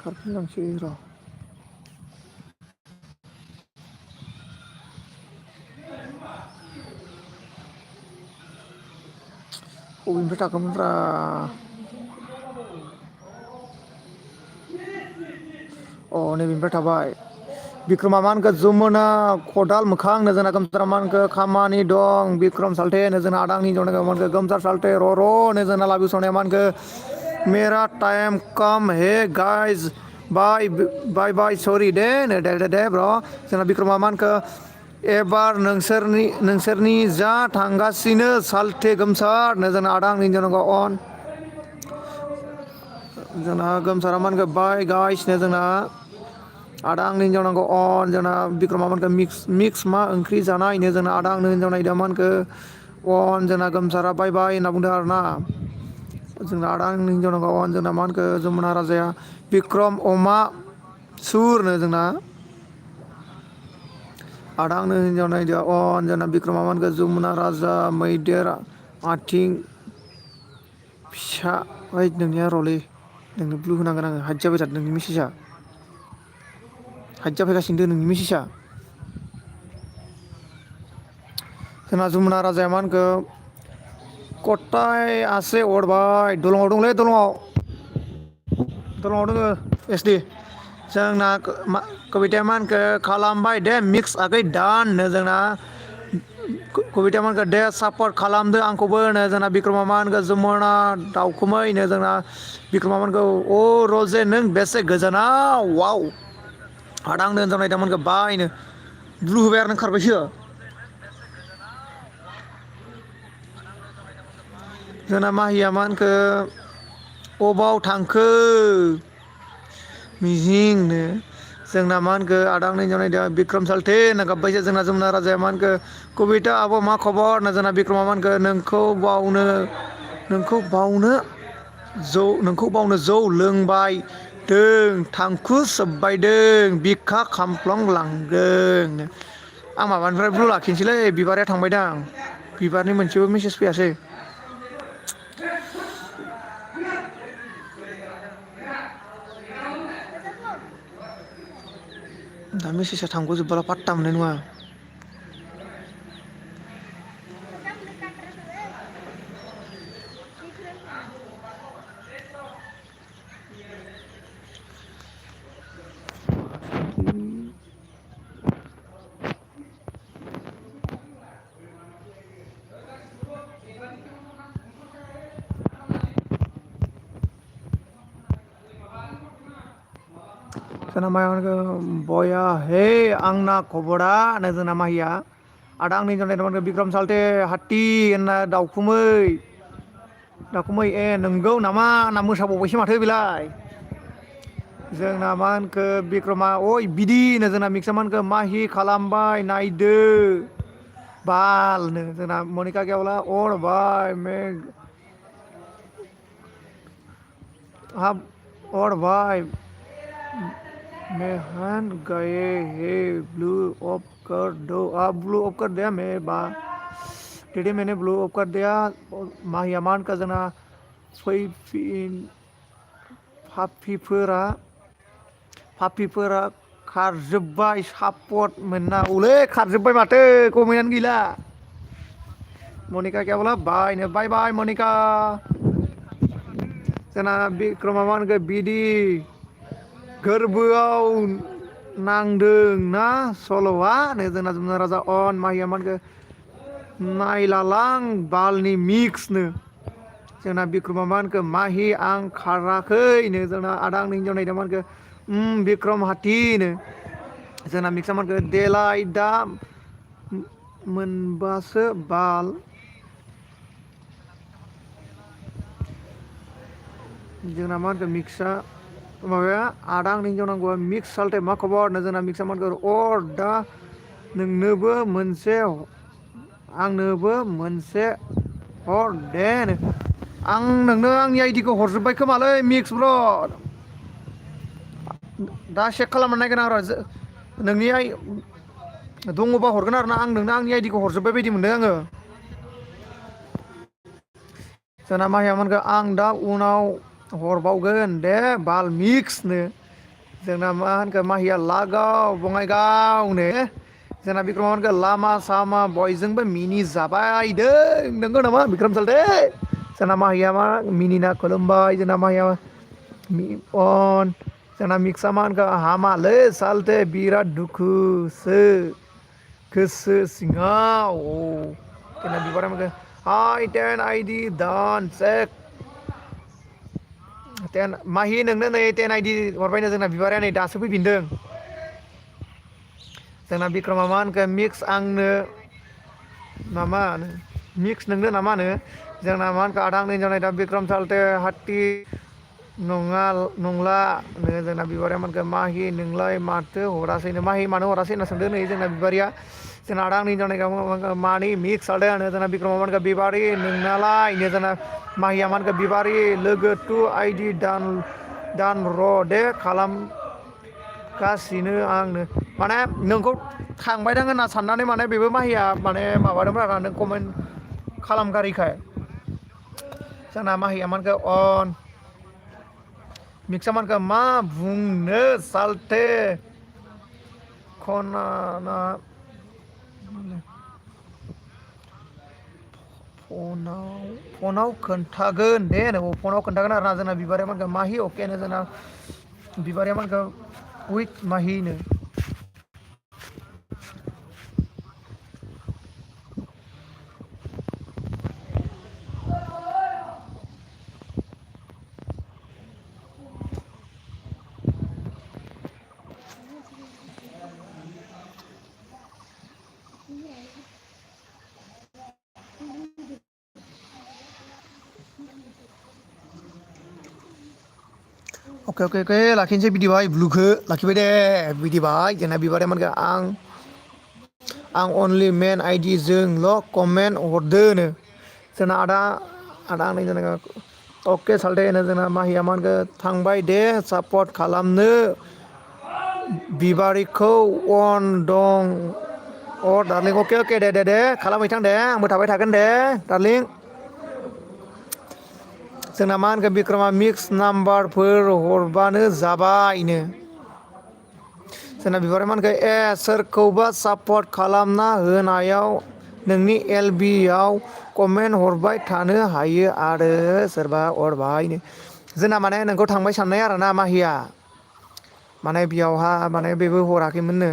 खारफिनलांसै र' बबेनिफ्राय थाखोमोनब्रा अ नैबेनिफ्राय थाबाय बिक्रमा मा होनखो जमुना खदाल मोखां नो जोंना गोमसारा मा होनखो खामानि दं बिक्रम सालथे नो जोंना आदा आंनि हिनजाव मा होनखो गोमसार सालथे र' नो जोंना लाबिउ सनाया मा होनखो मेरा टाइम कम हे गाइज बाय सरि दे ब्र' जोंना बिक्रमा मा होनखो एबार नोंसोरनि जा थांगासिनो साल्थे गोमसारनो जोंना आदा आंनि हिनजाव अन जोंना गोमसारा मा होनखो बाय गाइसनो जोंना आदा आंनि हिनजाव नांगौ अन जोंना बिक्रमा मा होनखो मिक्स मा ओंख्रि जानायनो जोंना आदा आंनि हिनजाव नायदों मा होनखो अन जोंना गोमसारा बाय होनना बुंदों आरो ना जोंना आदा आंनि हिनजाव नांगौ अन जोंना मा होनखो जमुना राजाया बिक्रम अमा सुरनो जोंना आदा आंनो हिनजाव नायदो अन जोंना बिक्रमा मा होनखो जमुना राजा मैदेर आथिं फिसा ओइ नोंनिया रलै नोंनो ब्लु होनांगोन आङो हाइट जाबाय थादों नोंनि मेसेजआ हाइट जाफैगासिनो दं नोंनि मेसेजआ जोंना जमुना राजाया मा होनखो कटाय आसे अरबाय दलङाव दंलै दलङाव दोङो एसडि जोंना कबिथाया मा होनखो खालामबाय दे मिक्स आगै दाननो जोंना कबिथा मा होनखो दे सापर्ट खालामदो आंखौबो होनो जोंना बिक्रमा मा होनखो जमुना दाउखोमैनो जोंना बिक्रमा मा होनखो अ रजे नों बेसे गोजानाव वाव आदा आंनो हिनजाव नायदोंमोनखो बायनो ब्लु होबाय आरो नों खारबायसो जोंना माहिया मा होनखो अबाव थांखो मिजिंनो जोंना मा होनखो आदा आंनि हिनजाव नायदों बिक्रम साल्थे होनना गाबबायसो जोंना जमुना राजाया मा होनखो कबिता आब' मा खबर होनना जोंना बिक्रमा मा होनखो नोंखौ बावनो जौ लोंबाय दों थांखु सोबबायदों बिखा खामफ्लंलांदों आं माबानिफ्राय ब्लु लाखिनोसैलै बिबारिया थांबायदां बिबारनि मोनसेबो मेसेज फैयासै दा मेसेजआ थांग'जोबबाला पात्ता मोननाय नङा जोंना माया होनखो बया हे आंना खबरा होनो जोंना माहिया आदा आंनि हिनजाव नायदोंमोन बिक्रम साल्थे हात्ति होनना दाउखुमै ए नोंगौ नामा होनना मोसाबावबायसो माथो बेलाय जोंना मा होनखो बिक्रमा अय बिदि होनो जोंना मिक्सा मा होनखो माहि खालामबाय नायदो बालनो जोंना मनिका गेवला अरबाय हाब अरबाय मेहन गए हे ब्लू ऑफ कर दो ब्लू ऑफ कर दिया मैं बा टेडी मैंने ब्लू ऑफ कर दिया माहिया मान का जना पापिफोरा खारजोब्बाय सापर्ट मोननांगौलै खारजोब्बाय माथो कमेन्टआनो गैला मनिका केवला बायनो बाय मनिका जोंना बिक्रमा मा होनखो बिदि गोरबोआव नांदों ना सल'आ नै जोंना जमुना राजा अन माहिया मा होनखो नायलालां बालनि मिक्सनो जोंना बिक्रमा मा होनखो माहि आं खाराखैनो जोंना आदा आंनि हिनजाव नायदों मा होनखो बिक्रम हाथिनो जोंना मिक्सा मा होनखो देलाय दा मोनबासो बाल जोंना मा होनखो मिक्सा माबाया आदा आंनि हिनजाव नांगौ मिक्स साल्टे मा खबर होनो जोंना मिक्सा मा होनखो दा आंनोबो मोनसे हर दे आं नोंनो आंनि आइडिखौ हरजोब्बाय खोमालै मिक्स ब्र दा चेक खालामनो नायगोन आं र' नोंनि दङबा हरगोन आरोना आं नोंनो आंनि आइडिखौ हरजोब्बाय बायदि मोनदों आङो जोंना माहियामोनखो आं दा उनाव हरबावगोन दे बाल मिक्सनो जोंना मा होनखो माहिया लागाव बङाइगावनो जोंना बिक्रमा होनखो लामा सामा बयजोंबो मिनि जाबाय नोंगौ नामा बिक्रम साल्थे जोंना माहिया मा मिनिना खुलुमबाय जोंना माहिया अन जोंना मिक्सा मा होनखो हामालै साल्थे बिराद दुखुसो गोसो सिङाव जोंना बिबारा होनखो हाइ टेन आइडि दान चेक माहि नोंनो नै 10 आइडि हरबायनो जोंना बिबारिया नै दासो फैफिनदों जोंना बिक्रमा मा होनखो मिक्स आंनो मामा मिक्स नोंनो ना मा होनो जोंना मा होनखो आदा आंनो जानाय दा बिक्रम सालथे हात्ति नङा नंला जोंना बिबारिया मा होनखो माहि नोंलाय माथो हरासैनो माहि मानो हरासै होनना सोंदों नै जोंना बिबारिया जोंना आदा आंनि जानाय मानि मिक्स आलदे जोंना बिक्रमा मा होनखो बिबारि नोंनालाय जोंना माहिया मा होनखो बिबारि लोगो टु आइडि दान र' दे खालामगासिनो आंनो माने नोंखौ थांबायदां होनना साननानै माने बेबो माहिया माने माबादोंमोन आरो नों कमेन्ट खालामगारिखाय जोंना माहिया मा होनखो अन मिक्सा मा होनखो मा बुंनो सालथे खनाना फनाव खोन्थागोन दे फनाव खोन्थागोन आरोना जोंना बिबारिया मा होनखो माहि अकेनो जोंना बिबारिया मा होनखो उइथ माहिनो अके लाखिनोसै बिदिबाय ब्लुखौ लाखिबाय दे बिदिबाय जोंना बिबारिया मा होनखो आं अनलि मेन आइडि जोंल' कमेन्ट हरदोनो जोंना आदा आंनि जेनेबा अके सालथे जोंना माहिया मा होनखो थांबाय दे सापर्ट खालामनो बिबारिखौ अन दं अ दार्लिं अके दे खालामहैथां दे आंबो थाबाय थागोन दे दार्लिं जोंना मा होनखो बिक्रमा मिक्स नाम्बारफोर हरबानो जाबायनो जोंना बिबारिया मा होनखो सोरखौबा सापर्ट खालामना होनायाव नोंनि LB आव कमेन्ट हरबाय थानो हायो आरो सोरबा हरबायनो जोंना माने नोंखौ थांबाय साननाय आरोना माहिया माने बेयावहा माने बेबो हराखैमोननो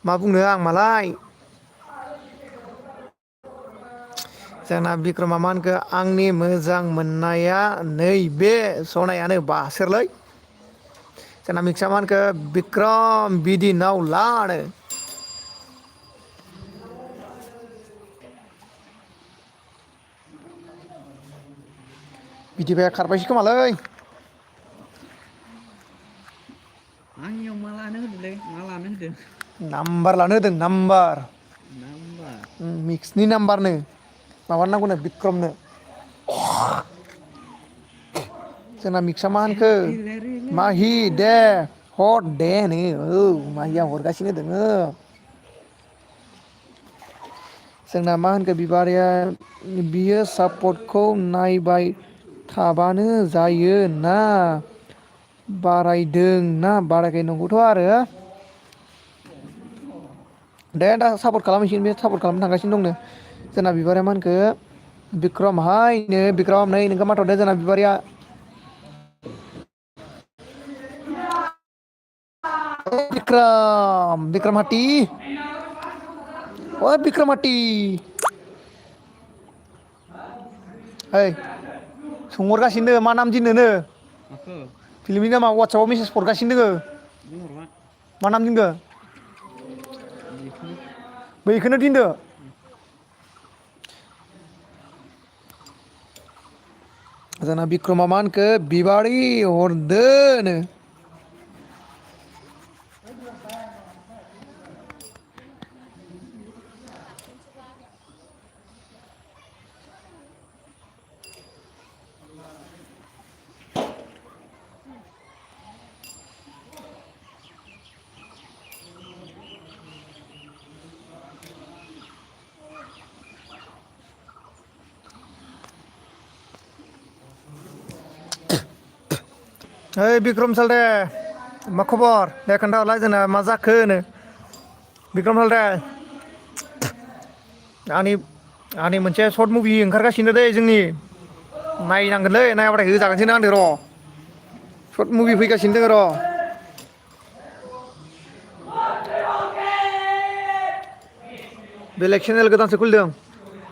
मा बुंनो आं मालाय जोंना बिक्रमा मा होनखो आंनि मोजां मोननाया नैबे सनायानो बा सोरलै जोंना मिक्सा मा होनखो बिक्रम बिदि नाव लानो बिदिबाया खारबायसो खोमालै आंनियाव मा लानो होदोंलै मा लानो होदों नाम्बार लानो होदों नाम्बार नाम्बार मिक्सनि नाम्बारनो माबा नांगौनो बिक्रमनो जोंना मिक्सा मा होनखो माहि दे हर दे औ माहिया हरगासिनो दोङो जोंना मा होनखो बिबारिया बियो सापर्टखौ नायबाय थाबानो जायो ना बारायदों ना बारायखै नंगौथ' आरो दे दा सापर्ट खालामहैसिगोन बे सापर्ट खालामनो थांगासिनो दंनो जोंना बिबारिया मा होनखो बिक्रम हायनो बिक्रम नै नोंखौ माथ'दो जोंना बिबारिया बिक्रम हाथि अ बिक्रम हाथि ओइ सोंहरगासिनो मा नाम दिननोनो माखो फिल्मनि नामा वाटसआपाव मेसेज हरगासिनो दोङो बुंहरबा मा नाम दोनखो बेखौनो बैखौनो थिनदो जोंना बिक्रमा मा होनखो बिबारि हरदोनो ओइ बिक्रम सालथे मा खबर दे खोन्थाहरलाय जोंना मा जाखो होनो बिक्रम सालथे आंनि मोनसे सर्ट मुभि ओंखारगासिनो दै जोंनि नायनांगोनलै नायाबाथाय होजागोनसो ना आंजों र' सर्ट मुभि फैगासिनो दङ र' बेलेग चेनेल गोदानसो खुलिदों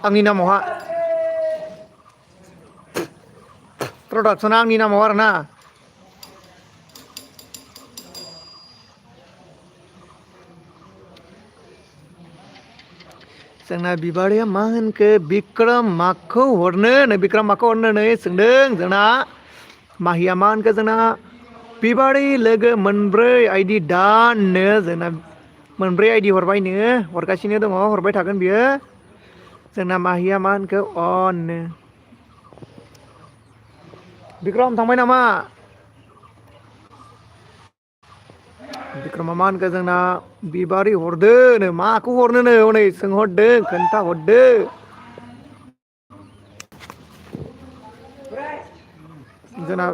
आंनि नामावहा प्रडाक्सना आंनि नामाव आरोना जोंना बिबारिया मा होनखो बिक्रम माखौ हरनो बिक्रम माखौ हरनो नै सोंदों जोंना माहिया मा होनखो जोंना बिबारि लोगो मोनब्रै आइदि दाननो जोंना मोनब्रै आइदि हरबायनो हरगासिनो दङ हरबाय थागोन बियो जोंना माहिया मा होनखो अननो बिक्रम थांबाय नामा बिक्रमा मा होनखो जोंना बिबारि हरदोनो माखौ हरनोनो हनै सोंहरदों खोन्थाहरदो जोंना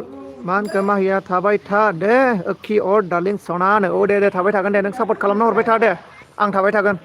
मा होनखो माहिया थाबाय था दे ओखि अर दार्लिं सनानो औ दे थाबाय थागोन दे नों सापर्ट खालामना हरबाय था दे आं थाबाय थागोन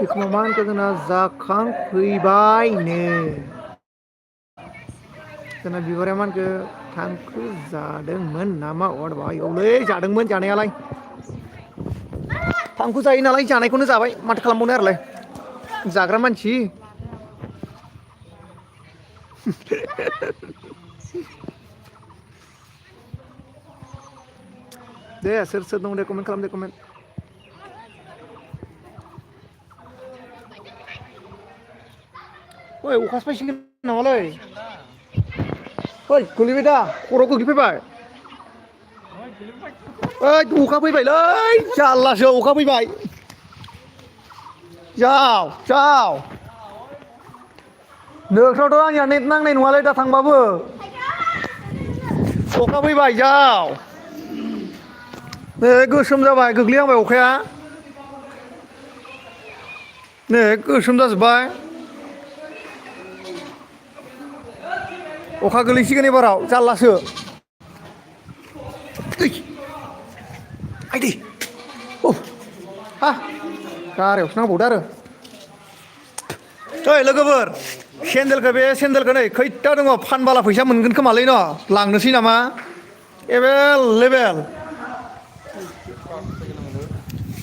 बिक्रमा मा होनखो जोंना जाखांफैबायनो जोंना बिबारिया मा होनखो थांखु जादोंमोन नामा अरबाय औलै जादोंमोन जानायालाय थांखु जायो नालाय जानायखौनो जाबाय माथो खालामबावनो आरोलाय जाग्रा मानसि दे सोर सोर दं दे कमेन्ट खालाम दे कमेन्ट ओइ अखासो फैसिगोन नामालै ओइ गोलैबाय दा खर'आव गोग्लैफैबाय ओइ अखा फैबायलै जारलासो अखा फैबाय जाव जाव नोंस्रावथ' आंनिया नेट नांनाय नङालै दा थांबाबो अखा फैबाय जाव नै गोसोम जाबाय गोग्लैहांबाय अखाया नै गोसोम जाजोब्बाय अखा गोलैसिगोन एबाराव जारलासो आइदै हा गारियावसो नांबावदो आरो ओइ लोगोफोर सेन्देलखौ बे सेन्देलखौ नै खैथा दङ फानबाला फैसा मोनगोन खोमालै न' लांनोसै नामा एभेलेबेल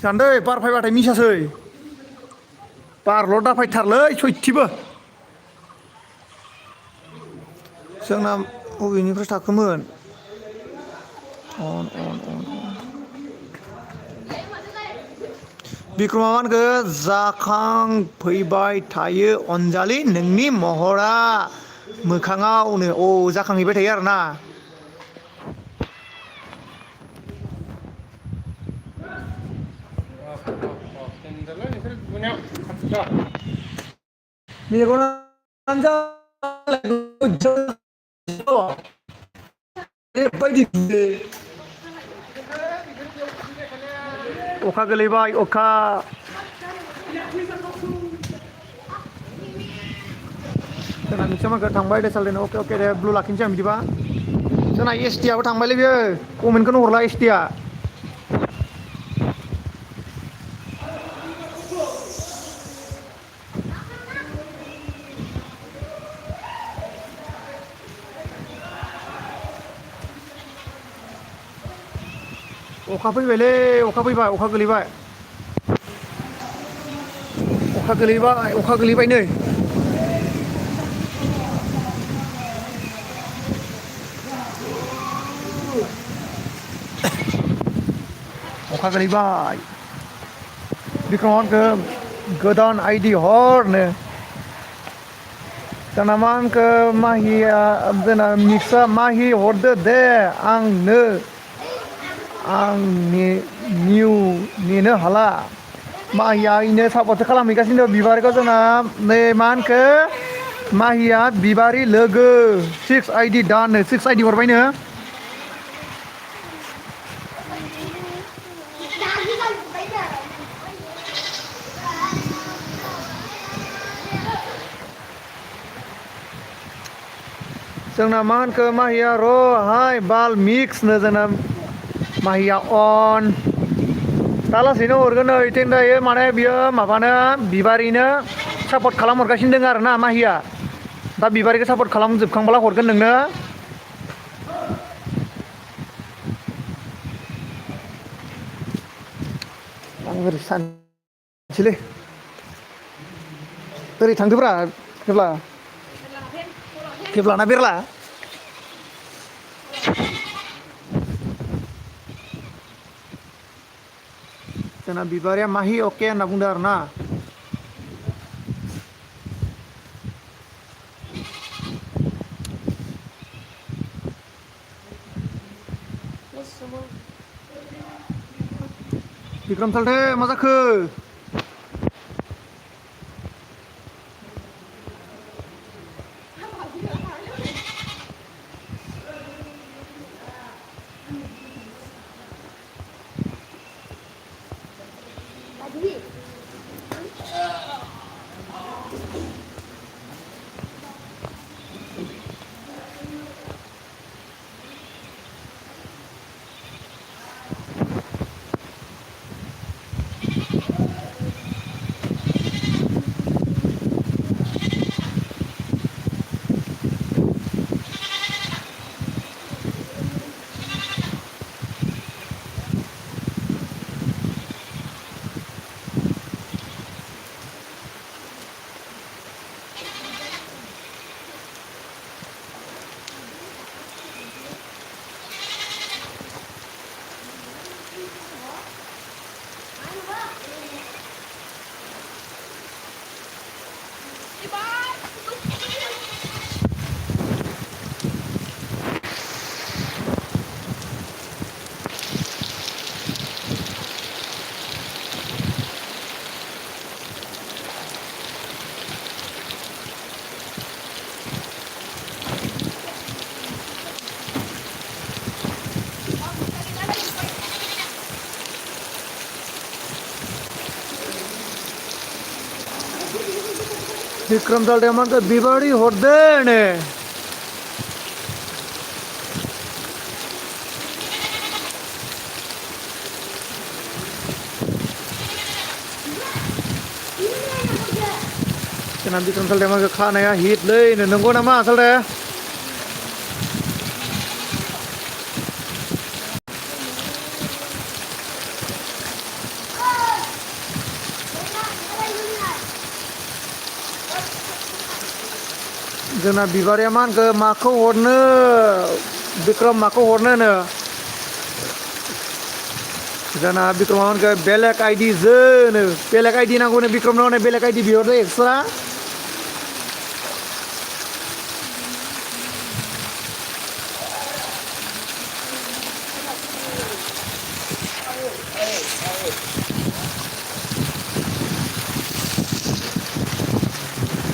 दान्दै बार फैबाथाय मिसासै बारल' दाफायथारलै सयथिबो जोंना बबेनिफ्राय थाखोमोन अन अन अन बिक्रमा मा होनखो जाखांफैबाय थायो अनजालि नोंनि महरा मोखाङावनो औ जाखांहैबाय थायो आरोना मेगनानो ओरैबायदि अखा गोलैबाय अखा जोंना मिक्सार थांबाय दे सालदेनो अके अके दे ब्लु लाखिनोसै आं बिदिबा जोंना एस टि आबो थांबायलै बियो कमेन्टखौनो हरला एस टि आ अखा फैबायलै अखा फैबाय अखा गोलैबाय अखा गोलैबाय नै अखा गोलैबाय बिक्रम होनखो गोदान आइदि हरनो जोंना मा होनखो माहिया जोंना मिक्सा माहि हरदो दे आंनो आं निउ नेनो हाला माहिया इनो सापर्टसो खालामहैगासिनो दं बिबारिखौ जोंना नै मा होनखो माहिया बिबारि लोगो 6 आइदि दाननो 6 आइदि हरबायनो जोंना मा होनखो माहिया र' हाय बाल मिक्सनो जोंना माहिया अन दा लासैनो हरगोन नै इथिं दायो माने बियो माबानो बिबारिनो सापर्ट खालामहरगासिनो दङ आरो ना माहिया दा बिबारिखौ सापर्ट खालामजोबखांब्ला हरगोन नोंनो आं ओरै सानसैलै ओरै थांदोब्रा फेब्लाना बेरला जोंना बिबारिया माहि अके होनना बुंदों आरो ना बिक्रम सालथे मा जाखो बिक्रम सालथे मानखौ बिबारि हरदों नो जोंना बिक्रम सालथे मानखौ खानाया हिटलै नंगौ नामा सालथे जोंना बिबारिया मानखौ माखौ हरनो बिक्रम माखौ हरनो जोंना बिक्रमा मानखौ बेलेग आइडि जोनो बेलेग आइडि नांगौनो बिक्रमनो बेलेग आइडि बिहरदो एक्सट्रा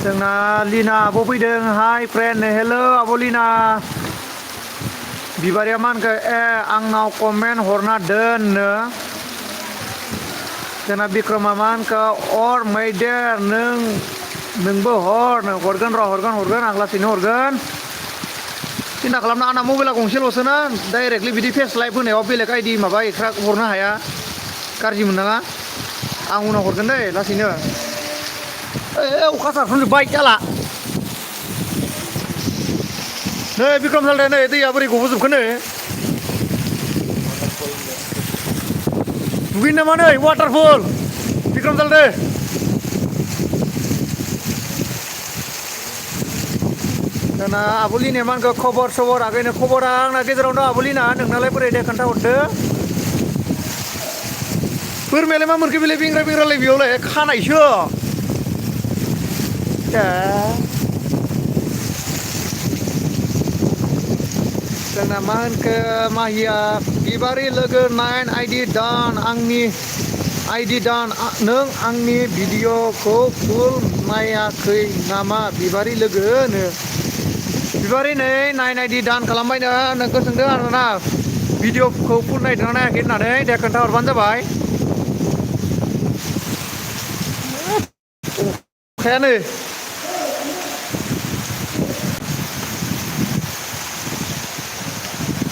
जोंना लिना आब' फैदों हाय फ्रेन्ड हेल' आब' लिना बिबारिया मानखौ आंनाव कमेन्ट हरना दोननो जोंना बिक्रमा मानखौ अर मैदेर नोंबो हरगोन र' हरगोन आं लासैनो हरगोन सिन्था खालामना आंना मबाइला गंसेल'सोना डाइरेक्टलि बिदि फेस लाइभ होनायाव बेलेग आइडि माबा एक्सट्रा हरनो हाया गाज्रि मोननाङा आं उनाव हरगोन दै लासैनो अखा सारफ्रामजोब्बाय जाला नै बिक्रम सालथे नै दैया बोरै गबोजोबखो नै दुगैनो नामा नै वाटारफल बिक्रम सालथे जोंना आब'लिना मानखौ खबर सबर आगैनो खबरा आंना गेजेरावनो दं आब'लिना नोंनालाय बोरै दे खोन्थाहरदो बोरमायालाय मा मोनखो बेलाय बेंग्रालाय बेयावलाय खानायसो जोंना मा होनखो माहिया बिबारि लोगो 9 आइडि दान आंनि आइडि दान नों आंनि भिडिअखौ फुल नायाखै नामा बिबारि लोगोनो बिबारि नै 9 आइडि दान खालामबायनो नोंखौ सोंदों आरोना भिडिअखौ फुल नायदोंना नायाखै होननानै दे खोन्थाहरबानो जाबाय अखायानो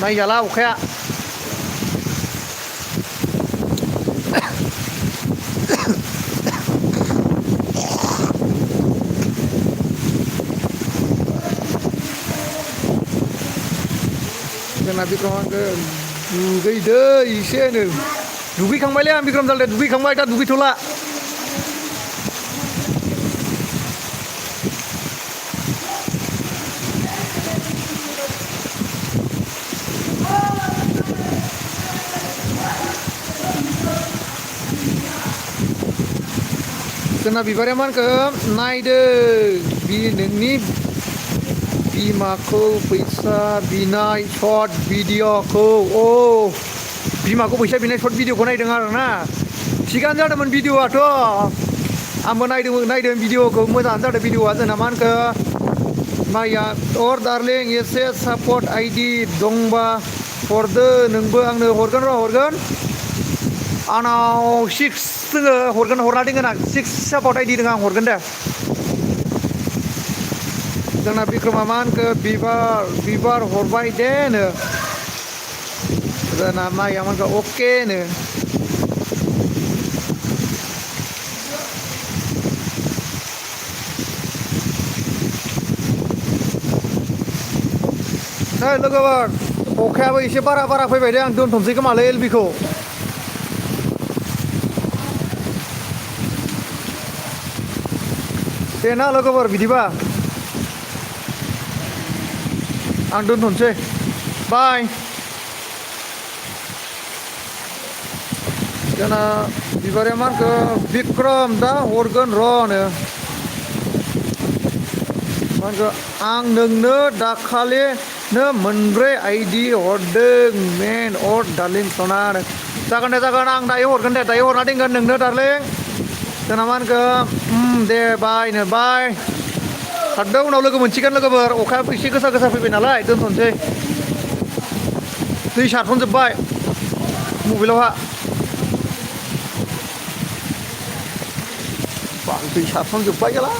नायजाला अखाया जोंना बिक्रमांखो दुगैदो एसेनो दुगैखांबायलै आं बिक्रम दालदे दुगैखांबाय दा दुगैथ'ला जोंना बिबारिया मानखो नायदो बि नोंनि बिमाखौ फैसा बिनाय सर्ट भिडिअ'खौ बिमाखौ फैसा बिनाय सर्ट भिडिअ'खौ नायदों आरोना थिगानो जादोंमोन भिडिअ'आथ' आंबो नायदों भिडिअ'खौ मोजाङानो जादों भिडिअ'आ जोंना मा होनखो माइया दार्लिं एसे सापर्ट आइडि दंबा हरदो नोंबो आंनो हरगोन आंनाव 6 दोङो हरना दोनगोन आं 6 सापर्ट आइडि दङ आं हरगोन दे जोंना बिक्रमा मा होनखो बिबार हरबाय दे नो जोंना माइया मानखो अके नो लोगोफोर अखायाबो एसे बारा फैबाय दे आं दोनथ'नोसै खोमालै एलबिखौ दे ना लोगोफोर बिदिबा आं दोनथ'नोसै बाय जोंना बिबारिया मानखो बिक्रम दा हरगोन र'नो मानखो आं नोंनो दाखालिनो 4 आइडि हरदों मेन दार्लिं सना जागोन दे जागोन आं दायो हरगोन दे दायो हरना दोनगोन नोंनो दार्लिं जोंना मा होनखो दे बाय थारदो उनाव लोगो मोनसिगोन लोगोफोर अखाया एसे गोसा फैबाय नालाय दोनथ'नोसै दै सारख'नजोब्बाय मबाइलावहा दै सारख'नजोब्बाय गैला